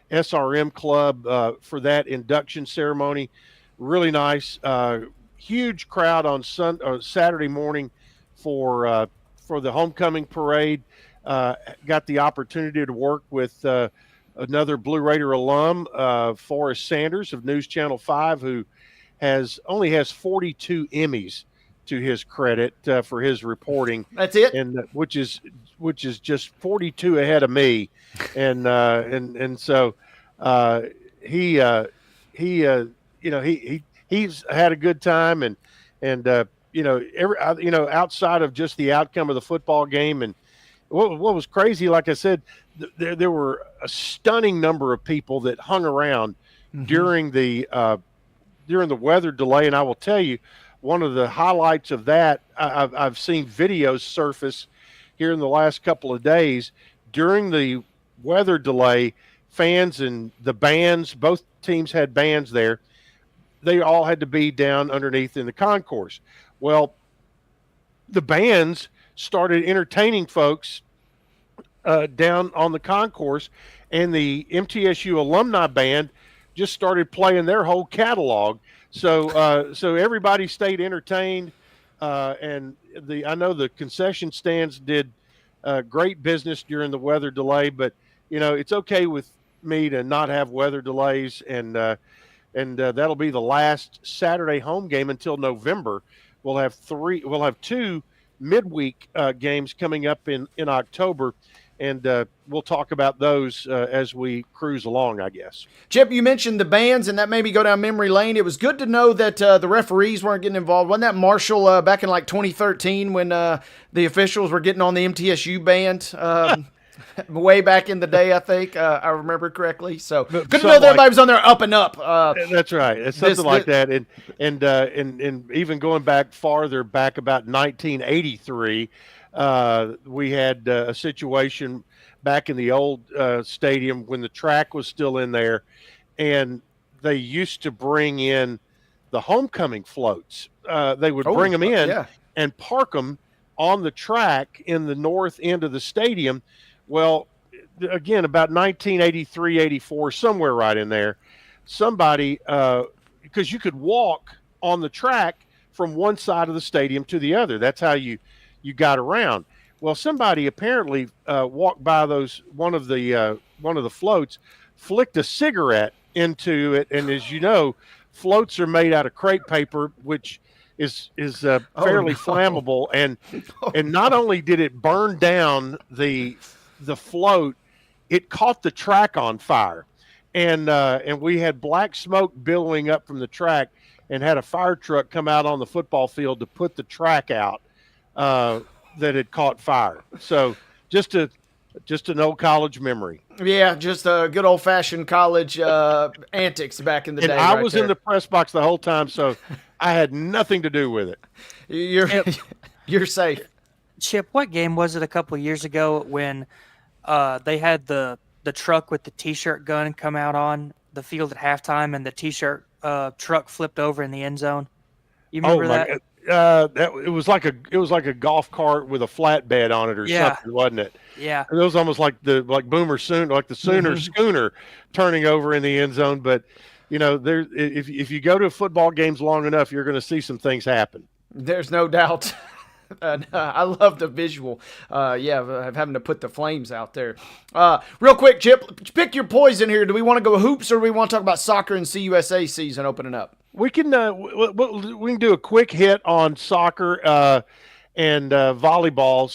SRM Club for that induction ceremony. Really nice. Huge crowd on Saturday morning for the homecoming parade. Got the opportunity to work with another Blue Raider alum, Forrest Sanders of News Channel 5, who only has 42 Emmys to his credit for his reporting. That's it, and which is just 42 ahead of me, and so he's had a good time, and outside of just the outcome of the football game. And what was crazy, like I said, there were a stunning number of people that hung around during the weather delay. And I will tell you, one of the highlights of that, I've seen videos surface here in the last couple of days. During the weather delay, fans and the bands, both teams had bands there. They all had to be down underneath in the concourse. Well, the bands started entertaining folks down on the concourse, and the MTSU alumni band just started playing their whole catalog. So everybody stayed entertained, and I know the concession stands did great business during the weather delay, but it's okay with me to not have weather delays, and that'll be the last Saturday home game until November. We'll have two midweek games coming up in October, and we'll talk about those as we cruise along, I guess. Chip, you mentioned the bands, and that made me go down memory lane. It was good to know that the referees weren't getting involved. Wasn't that Marshall back in like 2013 when the officials were getting on the MTSU band? Way back in the day, I think I remember correctly. So good to know that everybody was on there up and up. That's right. It's something like that, and even going back farther, back about 1983, we had a situation back in the old stadium when the track was still in there, and they used to bring in the homecoming floats. They would bring them in and park them on the track in the north end of the stadium. Well, again, about 1983, 84, somewhere right in there, somebody, because you could walk on the track from one side of the stadium to the other. That's how you got around. Well, somebody apparently walked by one of the floats, flicked a cigarette into it, and as you know, floats are made out of crepe paper, which is fairly flammable, and not only did it burn down the float, it caught the track on fire, and we had black smoke billowing up from the track, and had a fire truck come out on the football field to put the track out that had caught fire. So just an old college memory. Yeah, just a good old fashioned college antics back in the day. And I was in the press box the whole time, so I had nothing to do with it. You're safe. Chip, what game was it a couple of years ago when they had the truck with the T-shirt gun come out on the field at halftime, and the T-shirt truck flipped over in the end zone? You remember that? It was like a golf cart with a flatbed on it or something, wasn't it? Yeah. It was almost like the Sooner schooner turning over in the end zone. But if you go to football games long enough, you're going to see some things happen. There's no doubt. I love the visual, of having to put the flames out there. Real quick, Chip, pick your poison here. Do we want to go hoops, or do we want to talk about soccer and CUSA season opening up? We can we can do a quick hit on soccer and volleyball.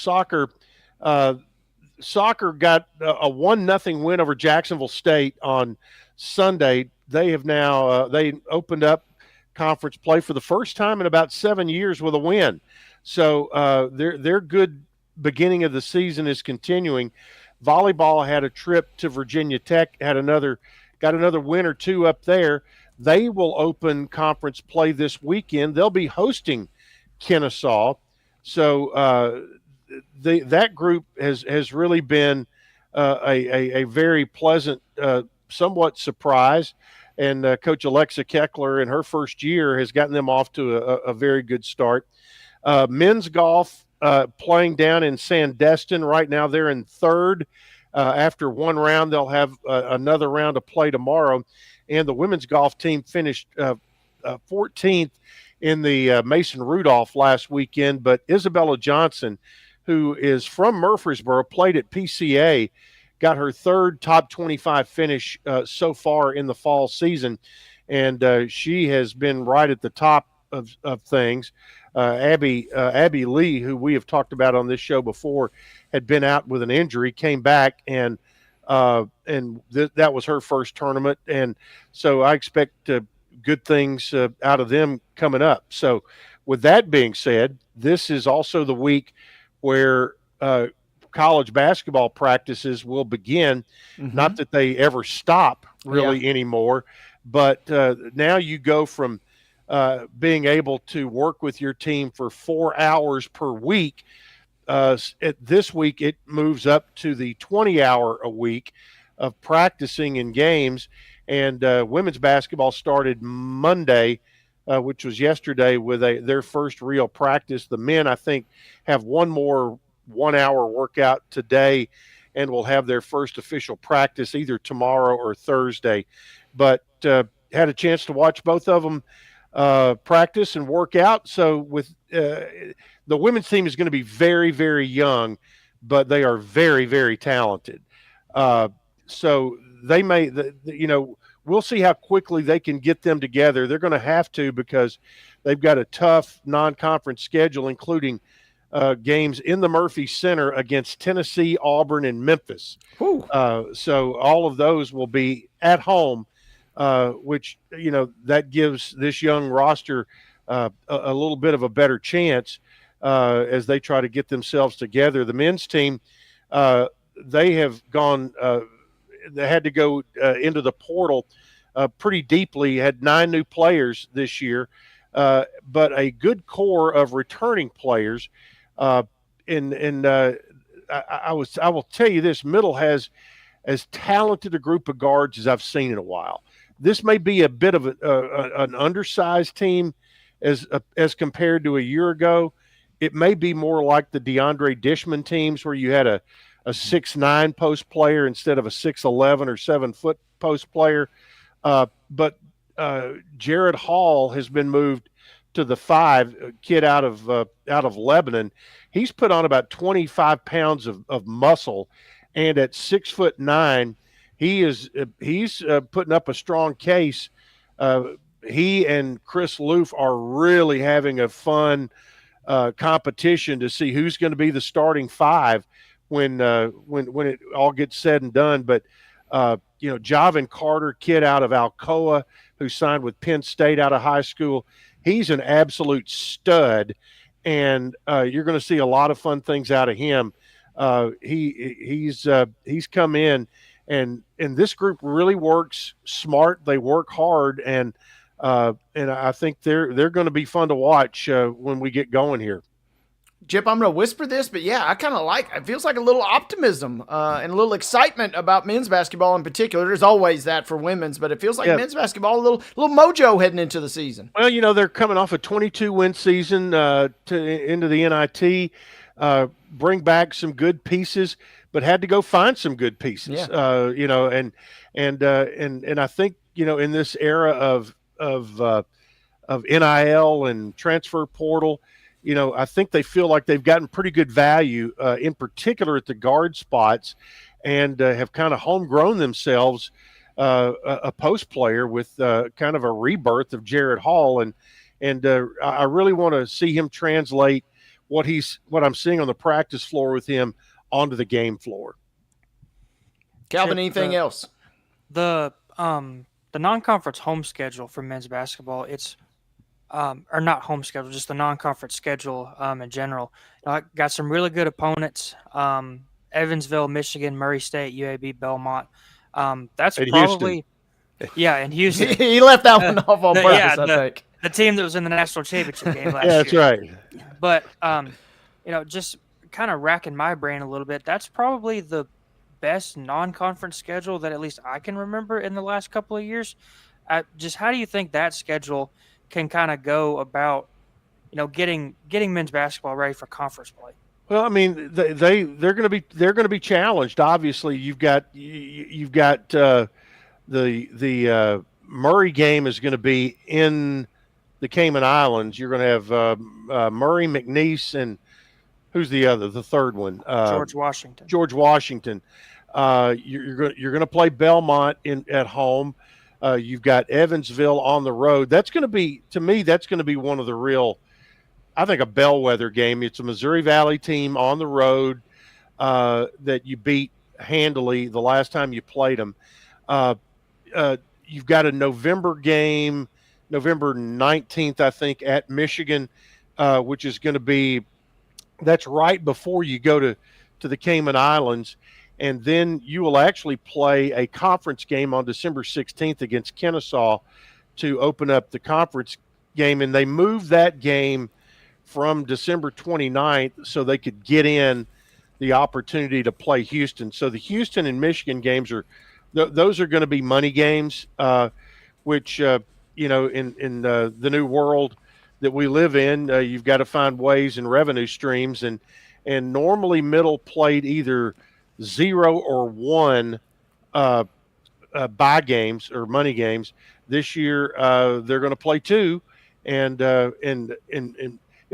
Soccer got a 1-0 win over Jacksonville State on Sunday. They have now they opened up conference play for the first time in about 7 years with a win. So their good beginning of the season is continuing. Volleyball had a trip to Virginia Tech, got another win or two up there. They will open conference play this weekend. They'll be hosting Kennesaw. So that group has really been a very pleasant, somewhat surprise. And Coach Alexa Keckler in her first year has gotten them off to a very good start. Men's golf playing down in Sandestin. Right now they're in third. After one round, they'll have another round to play tomorrow. And the women's golf team finished 14th in the Mason Rudolph last weekend. But Isabella Johnson, who is from Murfreesboro, played at PCA, got her third top 25 finish so far in the fall season. And she has been right at the top of things. Abby Lee, who we have talked about on this show before, had been out with an injury, came back, and that was her first tournament. And so I expect good things out of them coming up. So with that being said, this is also the week where college basketball practices will begin. Mm-hmm. Not that they ever stop really anymore, but now you go from being able to work with your team for 4 hours per week. This week, it moves up to the 20-hour a week of practicing in games. And women's basketball started Monday, which was yesterday, with their first real practice. The men, I think, have one more 1 hour workout today and will have their first official practice either tomorrow or Thursday. But had a chance to watch both of them practice and work out. So with the women's team is going to be very, very young, but they are very, very talented. So they may, we'll see how quickly they can get them together. They're going to have to, because they've got a tough non-conference schedule, including games in the Murphy Center against Tennessee, Auburn, and Memphis. So all of those will be at home, which, that gives this young roster a little bit of a better chance as they try to get themselves together. The men's team, they have gone they had to go into the portal pretty deeply, had 9 new players this year, but a good core of returning players. I will tell you this: Middle has as talented a group of guards as I've seen in a while. This may be a bit of an undersized team as compared to a year ago. It may be more like the DeAndre Dishman teams, where you had a 6'9" post player instead of a 6'11" or 7-foot post player. But Jared Hall has been moved to the 5, a kid out of Lebanon. He's put on about 25 pounds of muscle, and at 6'9", he's putting up a strong case. He and Chris Loof are really having a fun competition to see who's going to be the starting 5 when it all gets said and done. But Javin Carter, kid out of Alcoa, who signed with Penn State out of high school, he's an absolute stud, and you're going to see a lot of fun things out of him. He's come in, and this group really works smart. They work hard, and I think they're going to be fun to watch when we get going here. Jip, I'm going to whisper this, but yeah, I kind of it feels like a little optimism and a little excitement about men's basketball in particular. There's always that for women's, but it feels like men's basketball, a little mojo heading into the season. Well, they're coming off a 22-win season into the NIT, bring back some good pieces, but had to go find some good pieces. Yeah. And I think, in this era of NIL and transfer portal, I think they feel like they've gotten pretty good value, in particular at the guard spots, and have kind of homegrown themselves a post player with kind of a rebirth of Jared Hall. And I really want to see him translate what I'm seeing on the practice floor with him onto the game floor. Calvin, anything else? The non-conference home schedule for men's basketball, it's or not home schedule, just the non-conference schedule in general. Got some really good opponents: Evansville, Michigan, Murray State, UAB, Belmont. That's and probably Houston. And Houston. He left that one off on purpose. I think the team that was in the national championship game last year. Yeah, that's right. But just kind of racking my brain a little bit. That's probably the best non-conference schedule that at least I can remember in the last couple of years. Just how do you think that schedule can kind of go about, getting men's basketball ready for conference play? Well, I mean, they're going to be challenged. Obviously, you've got the Murray game is going to be in the Cayman Islands. You're going to have Murray, McNeese, and who's the third one? George Washington. You're going to play Belmont at home. You've got Evansville on the road. That's going to be, to me, one of the real, I think, a bellwether game. It's a Missouri Valley team on the road that you beat handily the last time you played them. You've got a November game, November 19th, I think, at Michigan, which is going to be, that's right before you go to the Cayman Islands. And then you will actually play a conference game on December 16th against Kennesaw to open up the conference game. And they moved that game from December 29th so they could get in the opportunity to play Houston. So the Houston and Michigan games those are going to be money games, which, in the new world that we live in, you've got to find ways and revenue streams. And normally Middle played either 0 or 1 buy games or money games. This year they're going to play 2, and it'll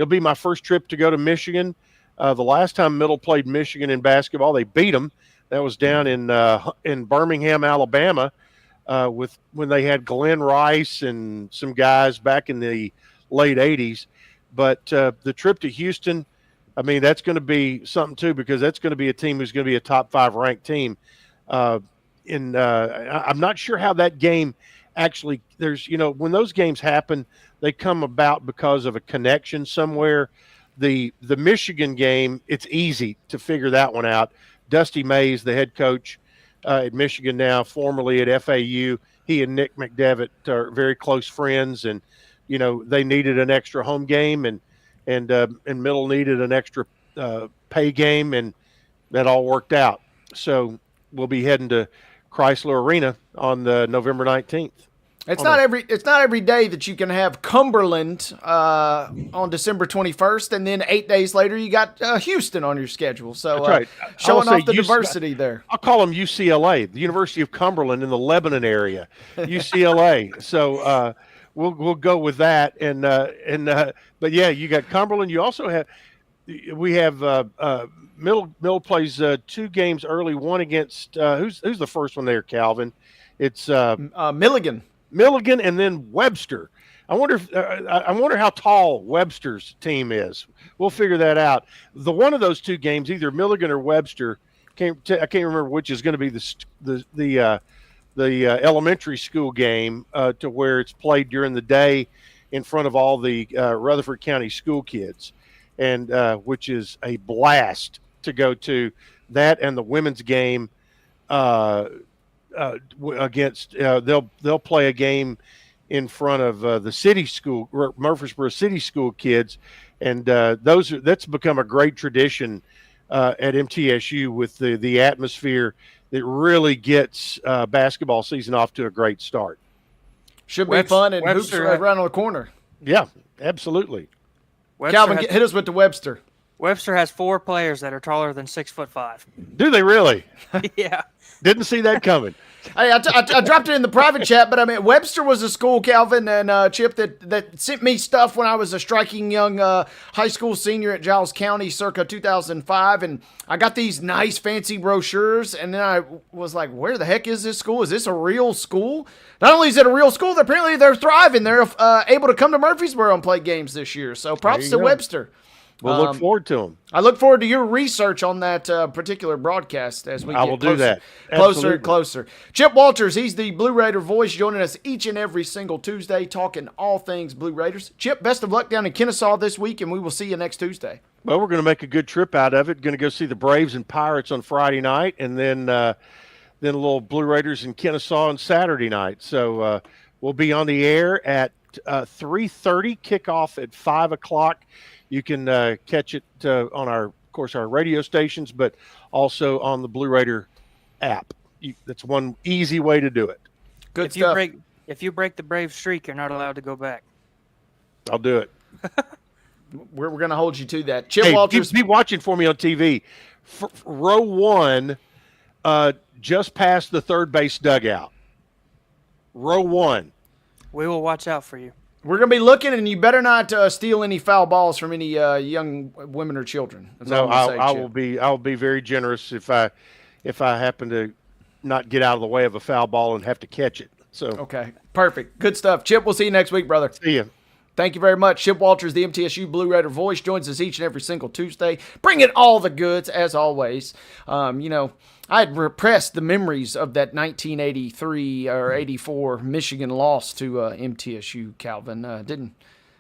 be my first trip to go to Michigan. The last time Middle played Michigan in basketball, they beat them. That was down in Birmingham, Alabama, when they had Glenn Rice and some guys back in the late 80s. But the trip to Houston, I mean, that's going to be something too, because that's going to be a team who's going to be a top 5 ranked team. I'm not sure how that game actually, when those games happen, they come about because of a connection somewhere. The Michigan game, it's easy to figure that one out. Dusty Mays, the head coach at Michigan now, formerly at FAU, he and Nick McDevitt are very close friends, and they needed an extra home game, and Middle needed an extra pay game, and that all worked out. So we'll be heading to Chrysler Arena on November 19th. It's not every day that you can have Cumberland on December 21st, and then 8 days later you got Houston on your schedule. So that's right. Showing off the diversity there. I'll call them UCLA, the University of Cumberland in the Lebanon area, UCLA. So we'll go with that. But yeah, you got Cumberland. You also have Middle plays 2 games early. One against who's the first one there, Calvin? It's Milligan, and then Webster. I wonder how tall Webster's team is. We'll figure that out. The one of those 2 games, either Milligan or Webster, I can't remember which is going to be the elementary school game to where it's played during the day in front of all the Rutherford County school kids, and which is a blast to go to. That and the women's game. Against they'll play a game in front of the city school, Murfreesboro City School kids, and that's become a great tradition at MTSU with the atmosphere that really gets basketball season off to a great start. Should be fun, and hoops are right around the corner. Yeah, absolutely. Calvin, hit us with the Webster. Webster has 4 players that are taller than 6'5". Do they really? Yeah. Didn't see that coming. Hey, I dropped it in the private chat, but I mean, Webster was a school, Calvin and Chip, that sent me stuff when I was a striking young high school senior at Giles County circa 2005, and I got these nice fancy brochures, and then I was like, where the heck is this school? Is this a real school? Not only is it a real school, apparently they're thriving. They're able to come to Murfreesboro and play games this year, so props to Webster. We'll look forward to them. I look forward to your research on that particular broadcast as we get closer and closer. Chip Walters, he's the Blue Raider voice, joining us each and every single Tuesday, talking all things Blue Raiders. Chip, best of luck down in Kennesaw this week, and we will see you next Tuesday. Well, we're going to make a good trip out of it. Going to go see the Braves and Pirates on Friday night, and then a little Blue Raiders in Kennesaw on Saturday night. So we'll be on the air at 3:30, kickoff at 5 o'clock. You can catch it on our radio stations, but also on the Blue Raider app. That's one easy way to do it. Good stuff. If you break the Brave streak, you're not allowed to go back. I'll do it. We're going to hold you to that. Chip Walters. Be watching for me on TV. Row 1, just past the third base dugout. Row 1. We will watch out for you. We're going to be looking, and you better not steal any foul balls from any young women or children. That's all I'm gonna say, I will be very generous if I happen to not get out of the way of a foul ball and have to catch it. So okay, perfect, good stuff. Chip, we'll see you next week, brother. See you. Thank you very much. Chip Walters, the MTSU Blue Raider voice, joins us each and every single Tuesday, bringing all the goods as always. I had repressed the memories of that 1983 or 84 Michigan loss to MTSU, Calvin. Didn't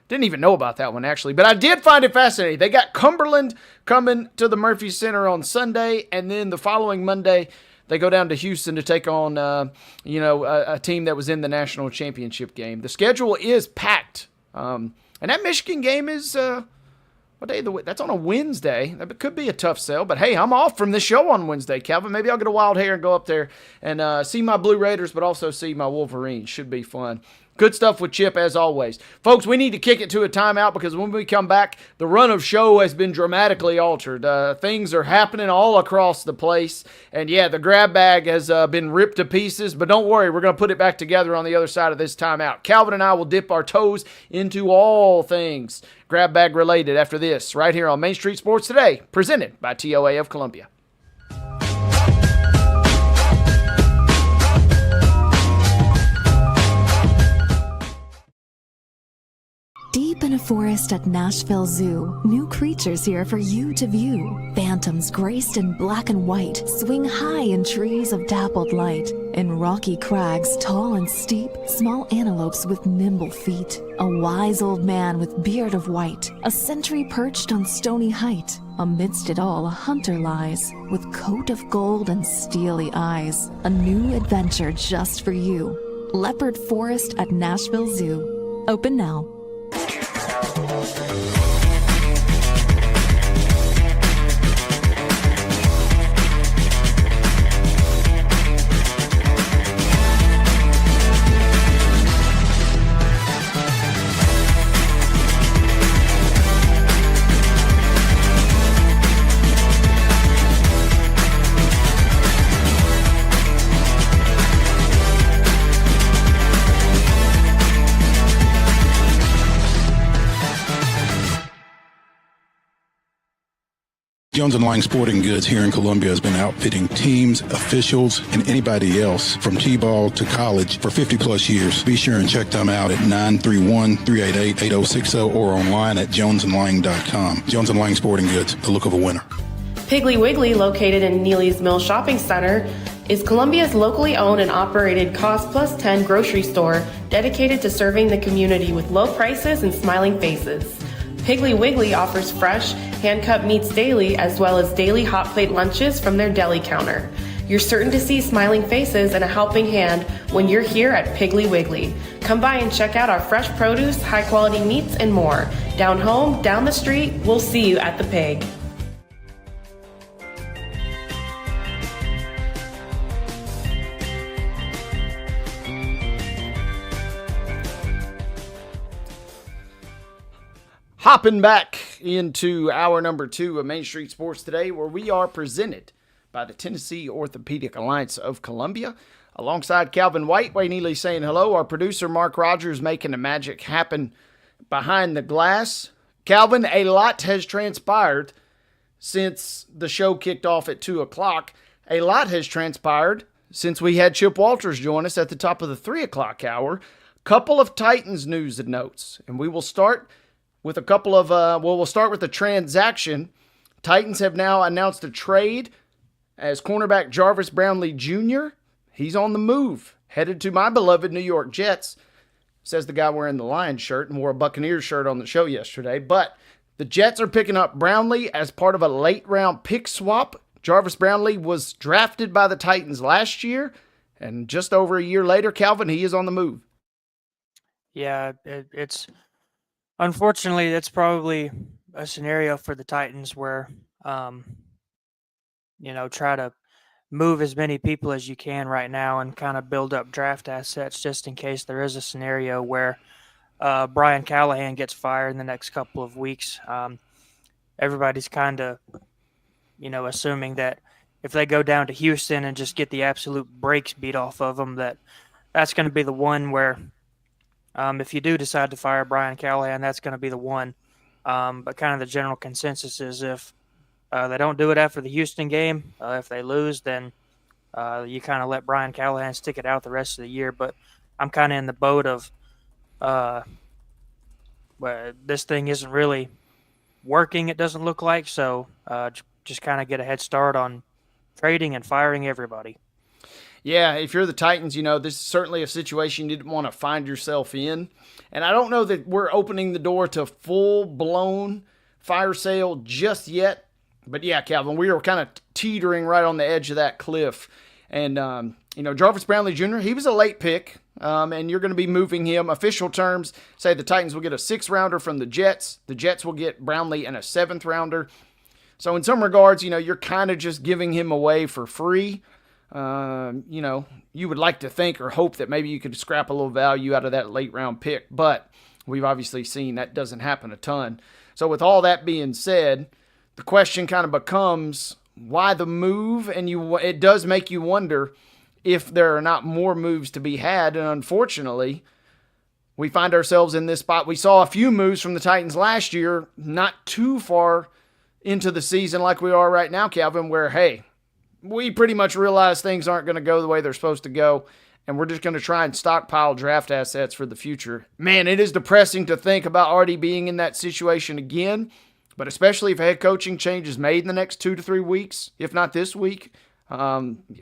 even know about that one, actually. But I did find it fascinating. They got Cumberland coming to the Murphy Center on Sunday, and then the following Monday, they go down to Houston to take on, a team that was in the national championship game. The schedule is packed. And that Michigan game is... what day of the week? That's on a Wednesday. That could be a tough sell, but hey, I'm off from this show on Wednesday, Calvin. Maybe I'll get a wild hair and go up there and see my Blue Raiders, but also see my Wolverines. Should be fun. Good stuff with Chip, as always. Folks, we need to kick it to a timeout because when we come back, the run of show has been dramatically altered. Things are happening all across the place. And, yeah, the grab bag has been ripped to pieces. But don't worry, we're going to put it back together on the other side of this timeout. Calvin and I will dip our toes into all things grab bag related after this, right here on Main Street Sports Today, presented by TOA of Columbia. Deep in a forest at Nashville Zoo, new creatures here for you to view. Phantoms graced in black and white swing high in trees of dappled light. In rocky crags, tall and steep, small antelopes with nimble feet. A wise old man with beard of white, a sentry perched on stony height. Amidst it all, a hunter lies, with coat of gold and steely eyes. A new adventure just for you. Leopard Forest at Nashville Zoo. Open now. Jones & Lang Sporting Goods here in Columbia has been outfitting teams, officials, and anybody else from T-ball to college for 50-plus years. Be sure and check them out at 931-388-8060 or online at jonesandlang.com. Jones & Lang Sporting Goods, the look of a winner. Piggly Wiggly, located in Neely's Mill Shopping Center, is Columbia's locally owned and operated Cost Plus 10 grocery store dedicated to serving the community with low prices and smiling faces. Piggly Wiggly offers fresh, hand-cut meats daily, as well as daily hot plate lunches from their deli counter. You're certain to see smiling faces and a helping hand when you're here at Piggly Wiggly. Come by and check out our fresh produce, high-quality meats, and more. Down home, down the street, we'll see you at the Pig. Hopping back into hour number 2 of Main Street Sports Today, where we are presented by the Tennessee Orthopedic Alliance of Columbia. Alongside Calvin White, Wayne Ely saying hello. Our producer, Mark Rogers, making the magic happen behind the glass. Calvin, a lot has transpired since the show kicked off at 2 o'clock. A lot has transpired since we had Chip Walters join us at the top of the 3 o'clock hour. Couple of Titans news and notes, and we will start with a couple of, we'll start with the transaction. Titans have now announced a trade as cornerback Jarvis Brownlee Jr. He's on the move, headed to my beloved New York Jets, says the guy wearing the Lions shirt and wore a Buccaneers shirt on the show yesterday. But the Jets are picking up Brownlee as part of a late-round pick swap. Jarvis Brownlee was drafted by the Titans last year, and just over a year later, Calvin, he is on the move. Yeah, it's... Unfortunately, that's probably a scenario for the Titans where, try to move as many people as you can right now and kind of build up draft assets just in case there is a scenario where Brian Callahan gets fired in the next couple of weeks. Everybody's kind of, assuming that if they go down to Houston and just get the absolute brakes beat off of them, that's going to be the one where if you do decide to fire Brian Callahan, that's going to be the one. But kind of the general consensus is if they don't do it after the Houston game, if they lose, then you kind of let Brian Callahan stick it out the rest of the year. But I'm kind of in the boat of this thing isn't really working, it doesn't look like. So just kind of get a head start on trading and firing everybody. Yeah, if you're the Titans, this is certainly a situation you didn't want to find yourself in. And I don't know that we're opening the door to full-blown fire sale just yet. But yeah, Calvin, we were kind of teetering right on the edge of that cliff. And, Jarvis Brownlee Jr., he was a late pick. And you're going to be moving him. Official terms say the Titans will get a 6th-rounder from the Jets. The Jets will get Brownlee and a 7th-rounder. So in some regards, you're kind of just giving him away for free. you would like to think or hope that maybe you could scrap a little value out of that late round pick, but we've obviously seen that doesn't happen a ton. So with all that being said, the question kind of becomes why the move, and it does make you wonder if there are not more moves to be had, and unfortunately, we find ourselves in this spot. We saw a few moves from the Titans last year, not too far into the season like we are right now, Calvin, where, hey, we pretty much realize things aren't going to go the way they're supposed to go, and we're just going to try and stockpile draft assets for the future. Man, it is depressing to think about already being in that situation again, but especially if a head coaching change is made in the next 2 to 3 weeks, if not this week,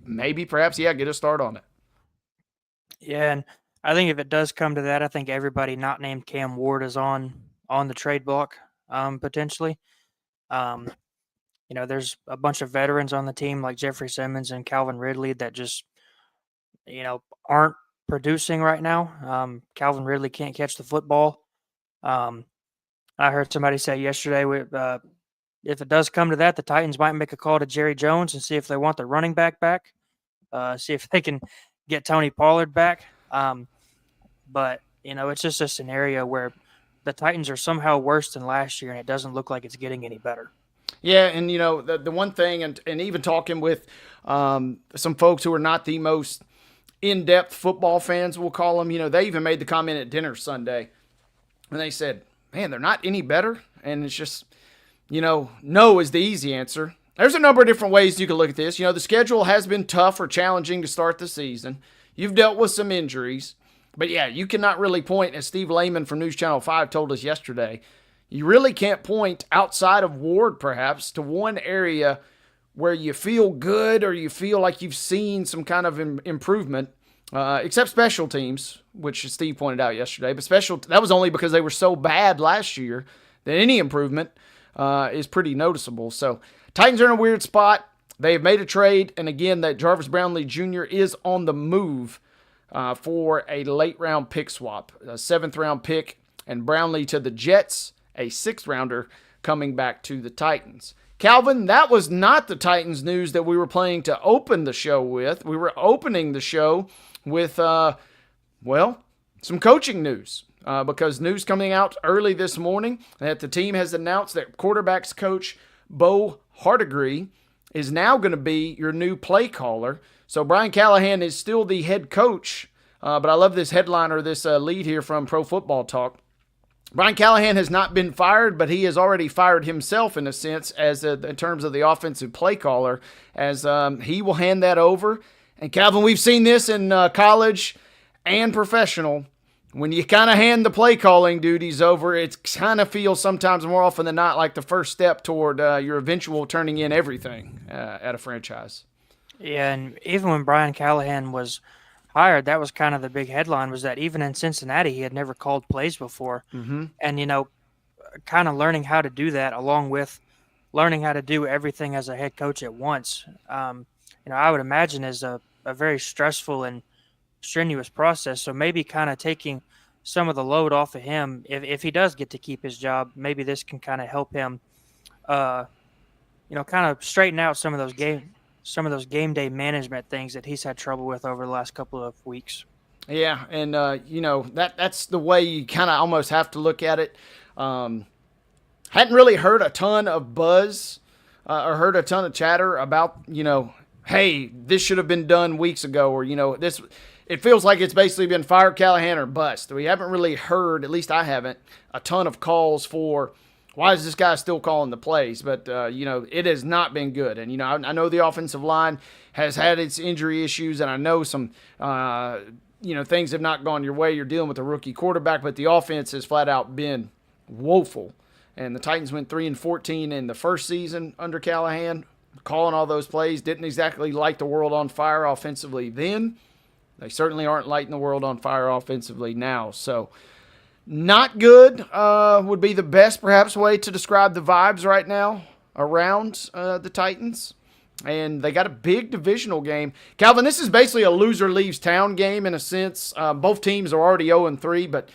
maybe perhaps, get a start on it. Yeah, and I think if it does come to that, I think everybody not named Cam Ward is on the trade block, potentially. There's a bunch of veterans on the team like Jeffrey Simmons and Calvin Ridley that just, aren't producing right now. Calvin Ridley can't catch the football. I heard somebody say yesterday, if it does come to that, the Titans might make a call to Jerry Jones and see if they want the running back back, see if they can get Tony Pollard back. But, it's just a scenario where the Titans are somehow worse than last year, and it doesn't look like it's getting any better. Yeah, and, the one thing, and even talking with some folks who are not the most in-depth football fans, we'll call them, they even made the comment at dinner Sunday, and they said, man, they're not any better, and it's just, no is the easy answer. There's a number of different ways you can look at this. The schedule has been tough or challenging to start the season. You've dealt with some injuries. But, you cannot really point, as Steve Lehman from News Channel 5 told us yesterday, you really can't point outside of Ward, perhaps, to one area where you feel good or you feel like you've seen some kind of improvement, except special teams, which Steve pointed out yesterday. But that was only because they were so bad last year that any improvement is pretty noticeable. So Titans are in a weird spot. They've made a trade, and again, that Jarvis Brownlee Jr. is on the move for a late-round pick swap, a 7th-round pick, and Brownlee to the Jets, a 6th-rounder coming back to the Titans. Calvin, that was not the Titans news that we were planning to open the show with. We were opening the show with, some coaching news. Because news coming out early this morning that the team has announced that quarterbacks coach Bo Hardegree is now going to be your new play caller. So Brian Callahan is still the head coach, but I love this headline or this lead here from Pro Football Talk. Brian Callahan has not been fired, but he has already fired himself in a sense as in terms of the offensive play caller, as he will hand that over. And Calvin, we've seen this in college and professional. When you kind of hand the play calling duties over, it kind of feels sometimes more often than not like the first step toward your eventual turning in everything at a franchise. Yeah, and even when Brian Callahan was hired, that was kind of the big headline, was that even in Cincinnati, he had never called plays before. Mm-hmm. And, kind of learning how to do that along with learning how to do everything as a head coach at once, I would imagine is a very stressful and strenuous process. So maybe kind of taking some of the load off of him, if he does get to keep his job, maybe this can kind of help him, kind of straighten out some of those game day management things that he's had trouble with over the last couple of weeks. Yeah, and that's the way you kind of almost have to look at it. Hadn't really heard a ton of buzz or heard a ton of chatter about, hey, this should have been done weeks ago, or this. It feels like it's basically been fire Callahan or bust. We haven't really heard, at least I haven't, a ton of calls for why is this guy still calling the plays? But, it has not been good. And, I know the offensive line has had its injury issues, and I know some, things have not gone your way. You're dealing with a rookie quarterback, but the offense has flat out been woeful. And the Titans went 3-14 in the first season under Callahan, calling all those plays. Didn't exactly light the world on fire offensively then. They certainly aren't lighting the world on fire offensively now. So not good would be the best, perhaps, way to describe the vibes right now around the Titans. And they got a big divisional game. Calvin, this is basically a loser leaves town game in a sense. Both teams are already 0-3, but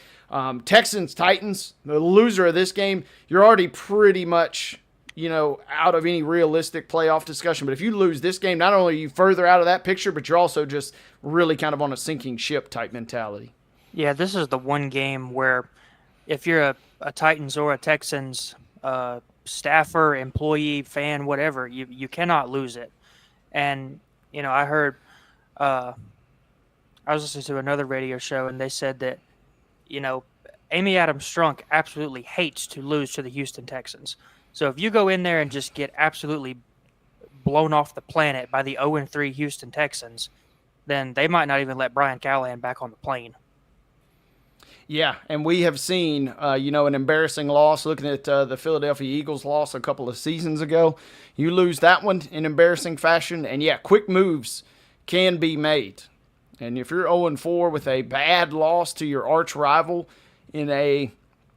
Texans, Titans, the loser of this game, you're already pretty much out of any realistic playoff discussion. But if you lose this game, not only are you further out of that picture, but you're also just really kind of on a sinking ship type mentality. Yeah, this is the one game where if you're a Titans or a Texans staffer, employee, fan, whatever, you cannot lose it. And, I heard I was listening to another radio show, and they said that, Amy Adams Strunk absolutely hates to lose to the Houston Texans. So if you go in there and just get absolutely blown off the planet by the 0-3 Houston Texans, then they might not even let Brian Callahan back on the plane. Yeah, and we have seen, an embarrassing loss. Looking at the Philadelphia Eagles loss a couple of seasons ago, you lose that one in embarrassing fashion, and quick moves can be made. And if you're 0-4 with a bad loss to your arch rival in a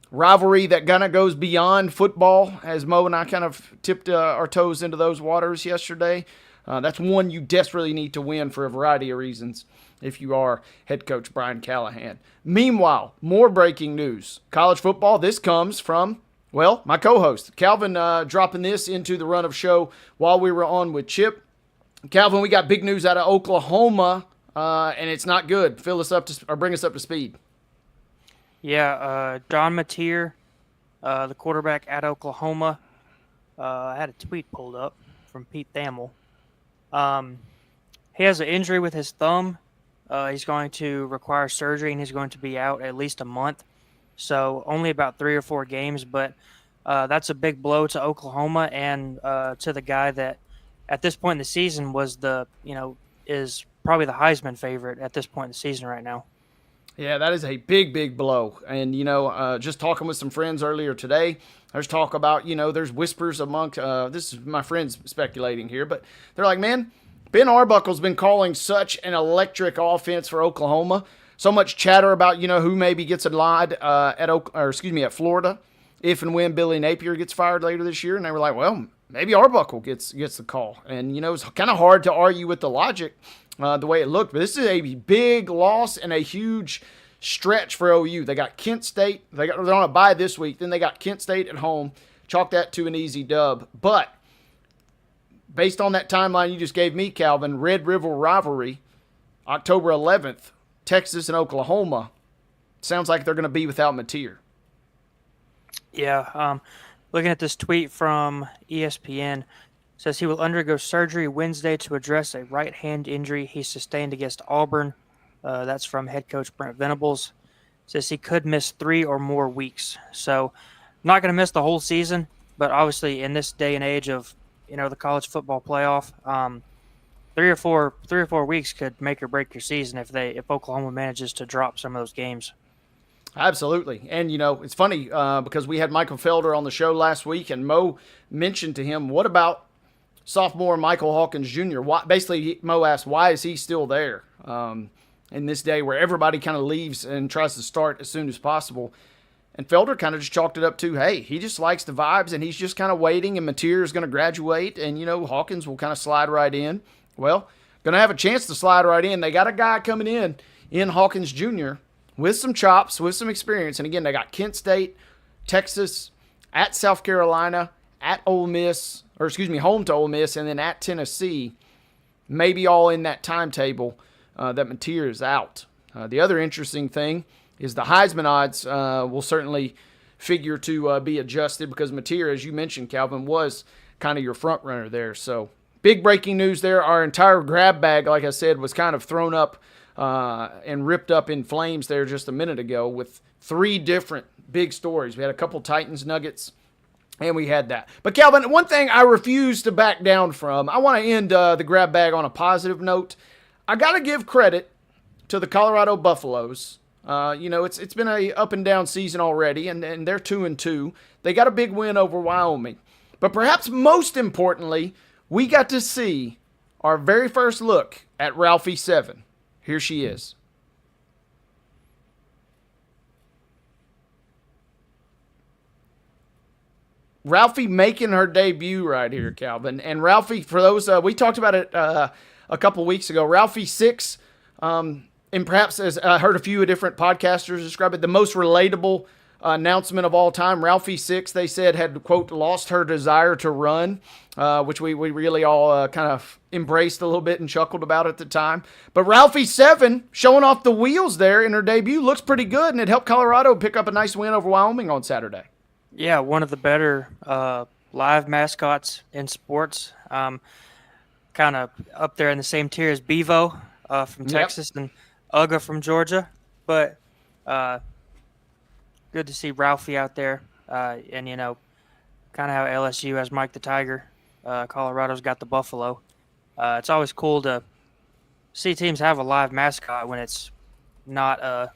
rivalry that kind of goes beyond football, as Mo and I kind of tipped our toes into those waters yesterday, that's one you desperately need to win for a variety of reasons if you are head coach Brian Callahan. Meanwhile, more breaking news. College football, this comes from, my co-host. Calvin dropping this into the run of show while we were on with Chip. Calvin, we got big news out of Oklahoma, and it's not good. Bring us up to speed. Yeah, John Mateer, the quarterback at Oklahoma, I had a tweet pulled up from Pete Thamel. He has an injury with his thumb. He's going to require surgery, and he's going to be out at least a month. So only about 3 or 4 games, but that's a big blow to Oklahoma and to the guy that at this point in the season was is probably the Heisman favorite at this point in the season right now. Yeah, that is a big, big blow. And, just talking with some friends earlier today, there's talk about, there's whispers among, this is my friends speculating here, but they're like, man, Ben Arbuckle's been calling such an electric offense for Oklahoma. So much chatter about, who maybe gets a nod at Florida if and when Billy Napier gets fired later this year. And they were like, well, maybe Arbuckle gets the call. And, it's kind of hard to argue with the logic the way it looked. But this is a big loss and a huge stretch for OU. They got Kent State. They're on a bye this week. Then they got Kent State at home. Chalk that to an easy dub. But based on that timeline you just gave me, Calvin, Red River rivalry, October 11th, Texas and Oklahoma, sounds like they're going to be without Mateer. Yeah, looking at this tweet from ESPN, says he will undergo surgery Wednesday to address a right hand injury he sustained against Auburn. That's from head coach Brent Venables. Says he could miss 3 or more weeks. So not going to miss the whole season, but obviously in this day and age of the college football playoff, 3 or 4 weeks could make or break your season if Oklahoma manages to drop some of those games. Absolutely. And, it's funny because we had Michael Felder on the show last week, and Mo mentioned to him, what about sophomore Michael Hawkins Jr.? Mo asked, why is he still there in this day where everybody kind of leaves and tries to start as soon as possible? And Felder kind of just chalked it up to, hey, he just likes the vibes, and he's just kind of waiting, and Mateer is going to graduate, and, Hawkins will kind of slide right in. Well, going to have a chance to slide right in. They got a guy coming in Hawkins Jr., with some chops, with some experience. And again, they got Kent State, Texas, at South Carolina, at Ole Miss, home to Ole Miss, and then at Tennessee, maybe all in that timetable that Mateer is out. The other interesting thing is the Heisman odds will certainly figure to be adjusted because Mateer, as you mentioned, Calvin, was kind of your front runner there. So big breaking news there. Our entire grab bag, like I said, was kind of thrown up and ripped up in flames there just a minute ago with 3 different big stories. We had a couple Titans Nuggets, and we had that. But Calvin, one thing I refuse to back down from, I want to end the grab bag on a positive note. I got to give credit to the Colorado Buffaloes. It's been a up and down season already, and they're 2-2. They got a big win over Wyoming. But perhaps most importantly, we got to see our very first look at Ralphie 7. Here she is. Ralphie making her debut right here, Calvin. And Ralphie, for those, we talked about it a couple weeks ago. Ralphie 6, and perhaps as I heard a few different podcasters describe it, the most relatable announcement of all time. Ralphie 6, they said, had, quote, lost her desire to run, which we really all kind of embraced a little bit and chuckled about at the time. But Ralphie 7, showing off the wheels there in her debut, looks pretty good, and it helped Colorado pick up a nice win over Wyoming on Saturday. Yeah, one of the better live mascots in sports. Kind of up there in the same tier as Bevo from Texas and Uga from Georgia. But good to see Ralphie out there. And, kind of how LSU has Mike the Tiger. Colorado's got the Buffalo. It's always cool to see teams have a live mascot when it's not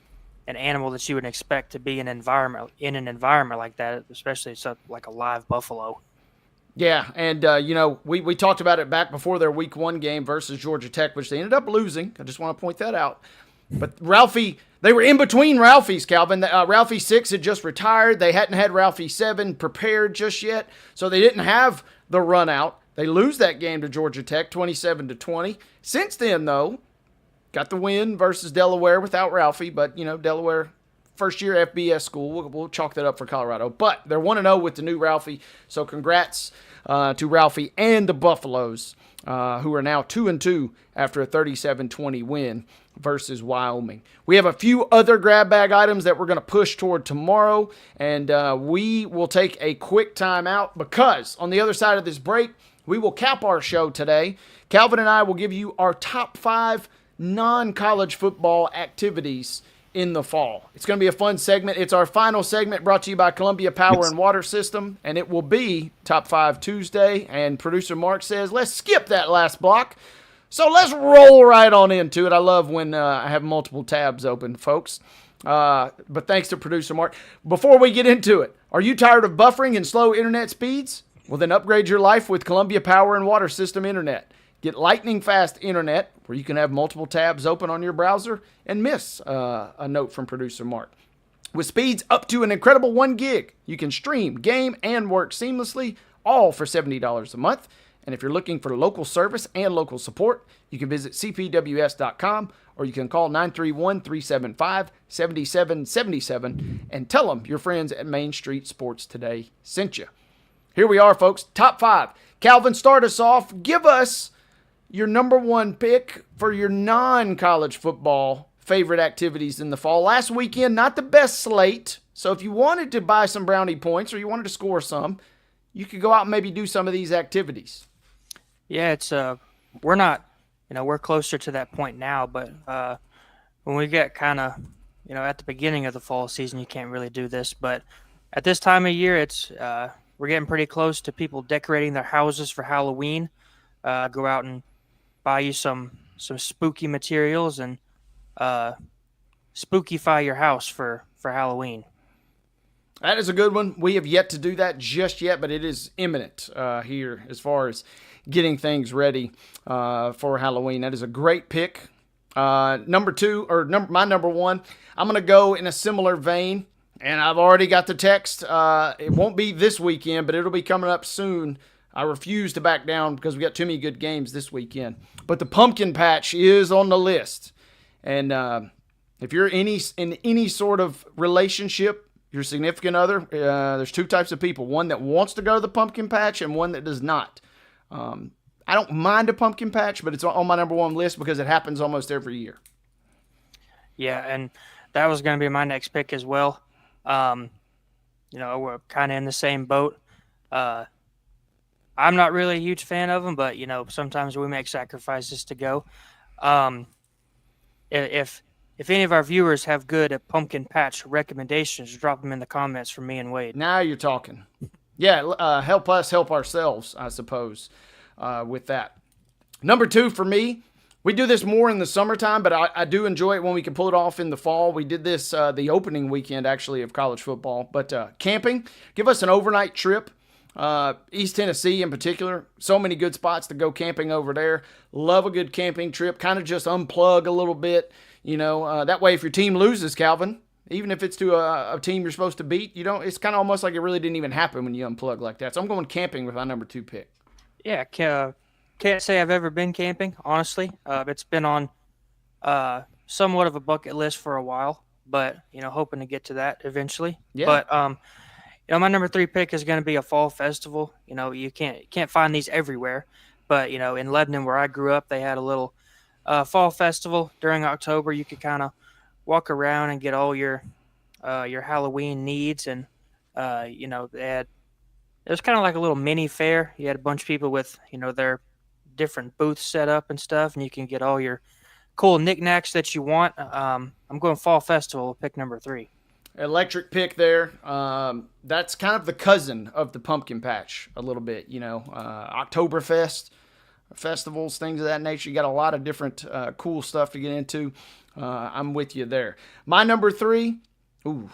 an animal that you would expect to be in an environment like that, especially like a live buffalo. Yeah, and, we talked about it back before their Week 1 game versus Georgia Tech, which they ended up losing. I just want to point that out. But Ralphie, they were in between Ralphie's, Calvin. Ralphie 6 had just retired. They hadn't had Ralphie 7 prepared just yet, so they didn't have the run out. They lose that game to Georgia Tech, 27-20. Since then, though, got the win versus Delaware without Ralphie, but, Delaware, first-year FBS school. We'll chalk that up for Colorado. But they're 1-0 with the new Ralphie, so congrats to Ralphie and the Buffaloes, who are now 2-2 after a 37-20 win versus Wyoming. We have a few other grab bag items that we're going to push toward tomorrow, and we will take a quick time out because on the other side of this break, we will cap our show today. Calvin and I will give you our top 5 non-college football activities in the fall. It's going to be a fun segment. It's our final segment brought to you by Columbia Power and Water System, and it will be Top 5 Tuesday. And producer Mark says, let's skip that last block. So let's roll right on into it. I love when I have multiple tabs open, folks. But thanks to producer Mark. Before we get into it, are you tired of buffering and slow internet speeds? Well, then upgrade your life with Columbia Power and Water System Internet. Get lightning fast internet where you can have multiple tabs open on your browser and miss a note from producer Mark. With speeds up to an incredible 1 gig, you can stream, game, and work seamlessly, all for $70 a month. And if you're looking for local service and local support, you can visit cpws.com or you can call 931-375-7777 and tell them your friends at Main Street Sports Today sent you. Here we are, folks. Top 5. Calvin, start us off. Give us your number 1 pick for your non-college football favorite activities in the fall. Last weekend, not the best slate. So if you wanted to buy some brownie points or you wanted to score some, you could go out and maybe do some of these activities. Yeah, it's we're not, we're closer to that point now, but when we get kind of, at the beginning of the fall season, you can't really do this. But at this time of year, it's we're getting pretty close to people decorating their houses for Halloween. Go out and buy you some spooky materials and spookify your house for Halloween. That is a good one. We have yet to do that just yet, but it is imminent here as far as getting things ready for Halloween. That is a great pick. Number 2, or my number 1, I'm going to go in a similar vein, and I've already got the text. It won't be this weekend, but it'll be coming up soon. I refuse to back down because we got too many good games this weekend. But the pumpkin patch is on the list. And if you're in any sort of relationship, your significant other, there's 2 types of people. One that wants to go to the pumpkin patch and one that does not. I don't mind a pumpkin patch, but it's on my number 1 list because it happens almost every year. Yeah, and that was going to be my next pick as well. We're kind of in the same boat. I'm not really a huge fan of them, but, sometimes we make sacrifices to go. If any of our viewers have good pumpkin patch recommendations, drop them in the comments for me and Wade. Now you're talking. Yeah, help us help ourselves, I suppose, with that. Number 2 for me, we do this more in the summertime, but I do enjoy it when we can pull it off in the fall. We did this the opening weekend, actually, of college football. But camping, give us an overnight trip. East Tennessee in particular, so many good spots to go camping over there. Love a good camping trip, kind of just unplug a little bit. That way if your team loses, Calvin, even if it's to a team you're supposed to beat, it's kind of almost like it really didn't even happen when you unplug like that. So I'm going camping with my number 2 pick. Yeah, can't say I've ever been camping, honestly. It's been on somewhat of a bucket list for a while. but hoping to get to that eventually. Yeah. But my number 3 pick is going to be a fall festival. You can't find these everywhere, but in Lebanon where I grew up, they had a little fall festival during October. You could kind of walk around and get all your Halloween needs, and it was kind of like a little mini fair. You had a bunch of people with their different booths set up and stuff, and you can get all your cool knickknacks that you want. I'm going fall festival, pick number 3. Electric pick there. That's kind of the cousin of the pumpkin patch a little bit, Oktoberfest, festivals, things of that nature. You got a lot of different cool stuff to get into. I'm with you there. My number 3, I'm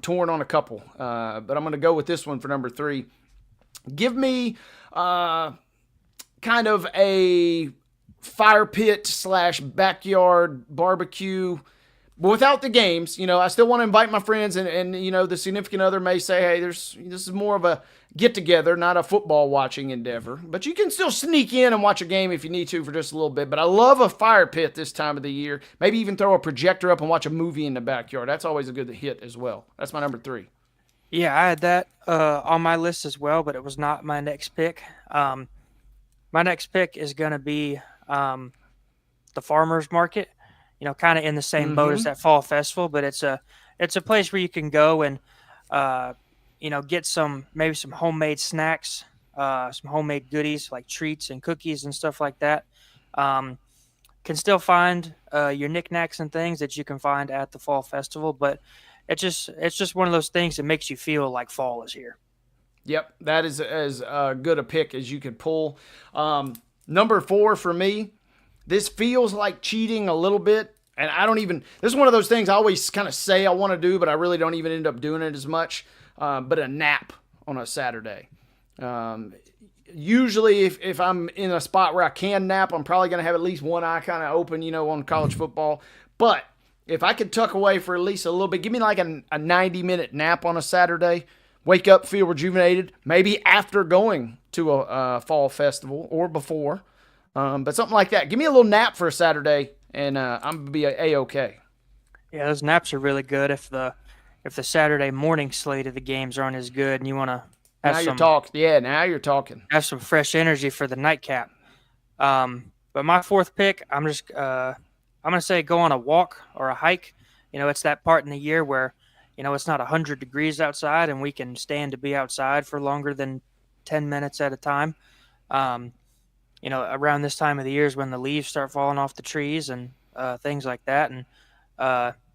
torn on a couple, but I'm going to go with this one for number 3. Give me kind of a fire pit / backyard barbecue. But without the games, I still want to invite my friends, and the significant other may say, hey, this is more of a get-together, not a football watching endeavor. But you can still sneak in and watch a game if you need to for just a little bit. But I love a fire pit this time of the year. Maybe even throw a projector up and watch a movie in the backyard. That's always a good hit as well. That's my number 3. Yeah, I had that on my list as well, but it was not my next pick. My next pick is going to be the farmer's market. Kind of in the same boat as that fall festival, but it's a place where you can go and get maybe some homemade snacks, some homemade goodies like treats and cookies and stuff like that. Can still find your knickknacks and things that you can find at the fall festival, but it's just one of those things that makes you feel like fall is here. Yep, that is as good a pick as you could pull. Number 4 for me. This feels like cheating a little bit, and this is one of those things I always kind of say I want to do, but I really don't even end up doing it as much, but a nap on a Saturday. Usually if I'm in a spot where I can nap, I'm probably going to have at least one eye kind of open, on college football. But if I could tuck away for at least a little bit, give me like a 90-minute nap on a Saturday, wake up, feel rejuvenated, maybe after going to a fall festival or before. But something like that. Give me a little nap for a Saturday, and I'm going to be A-okay. Yeah, those naps are really good if the Saturday morning slate of the games aren't as good and you want to have now you're talking. Have some fresh energy for the nightcap. But my 4th pick, I'm going to say go on a walk or a hike. It's that part in the year where, it's not 100 degrees outside and we can stand to be outside for longer than 10 minutes at a time. Around this time of the year is when the leaves start falling off the trees and things like that. And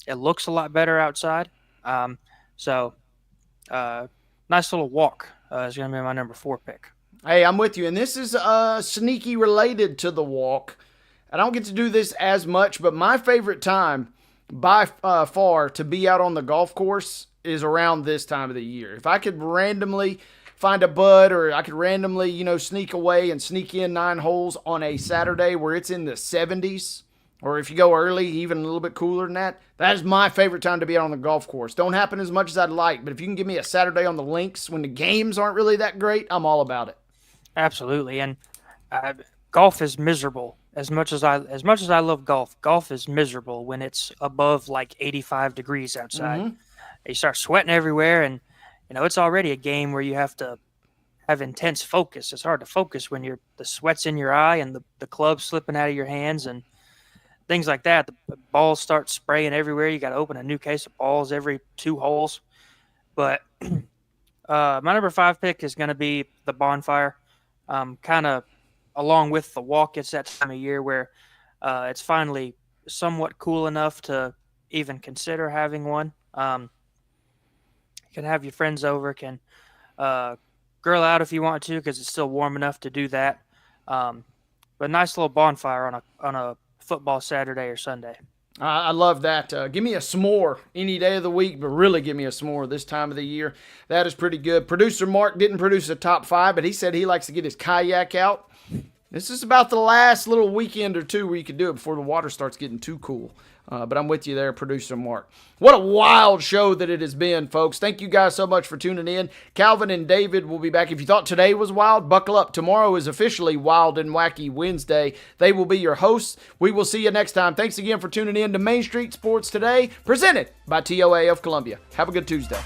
it looks a lot better outside. So nice little walk is going to be my number 4 pick. Hey, I'm with you. And this is sneaky related to the walk. I don't get to do this as much, but my favorite time by far to be out on the golf course is around this time of the year. If I could randomly find a bud, or I could randomly, sneak away and sneak in 9 holes on a Saturday where it's in the 70s, or if you go early, even a little bit cooler than that, that is my favorite time to be out on the golf course. Don't happen as much as I'd like, but if you can give me a Saturday on the links when the games aren't really that great, I'm all about it. Absolutely, and golf is miserable. As much as I love golf is miserable when it's above like 85 degrees outside. Mm-hmm. You start sweating everywhere, and it's already a game where you have to have intense focus. It's hard to focus when the sweat's in your eye and the club's slipping out of your hands and things like that. The balls start spraying everywhere. You got to open a new case of balls every 2 holes. But my number 5 pick is going to be the bonfire. Kind of along with the walk, it's that time of year where it's finally somewhat cool enough to even consider having one. You can have your friends over, can grill out if you want to because it's still warm enough to do that. But a nice little bonfire on a football Saturday or Sunday. I love that. Give me a s'more any day of the week, but really give me a s'more this time of the year. That is pretty good. Producer Mark didn't produce a top 5, but he said he likes to get his kayak out This is about the last little weekend or two where you can do it before the water starts getting too cool. But I'm with you there, producer Mark. What a wild show that it has been, folks. Thank you guys so much for tuning in. Calvin and David will be back. If you thought today was wild, buckle up. Tomorrow is officially Wild and Wacky Wednesday. They will be your hosts. We will see you next time. Thanks again for tuning in to Main Street Sports Today, presented by TOA of Columbia. Have a good Tuesday.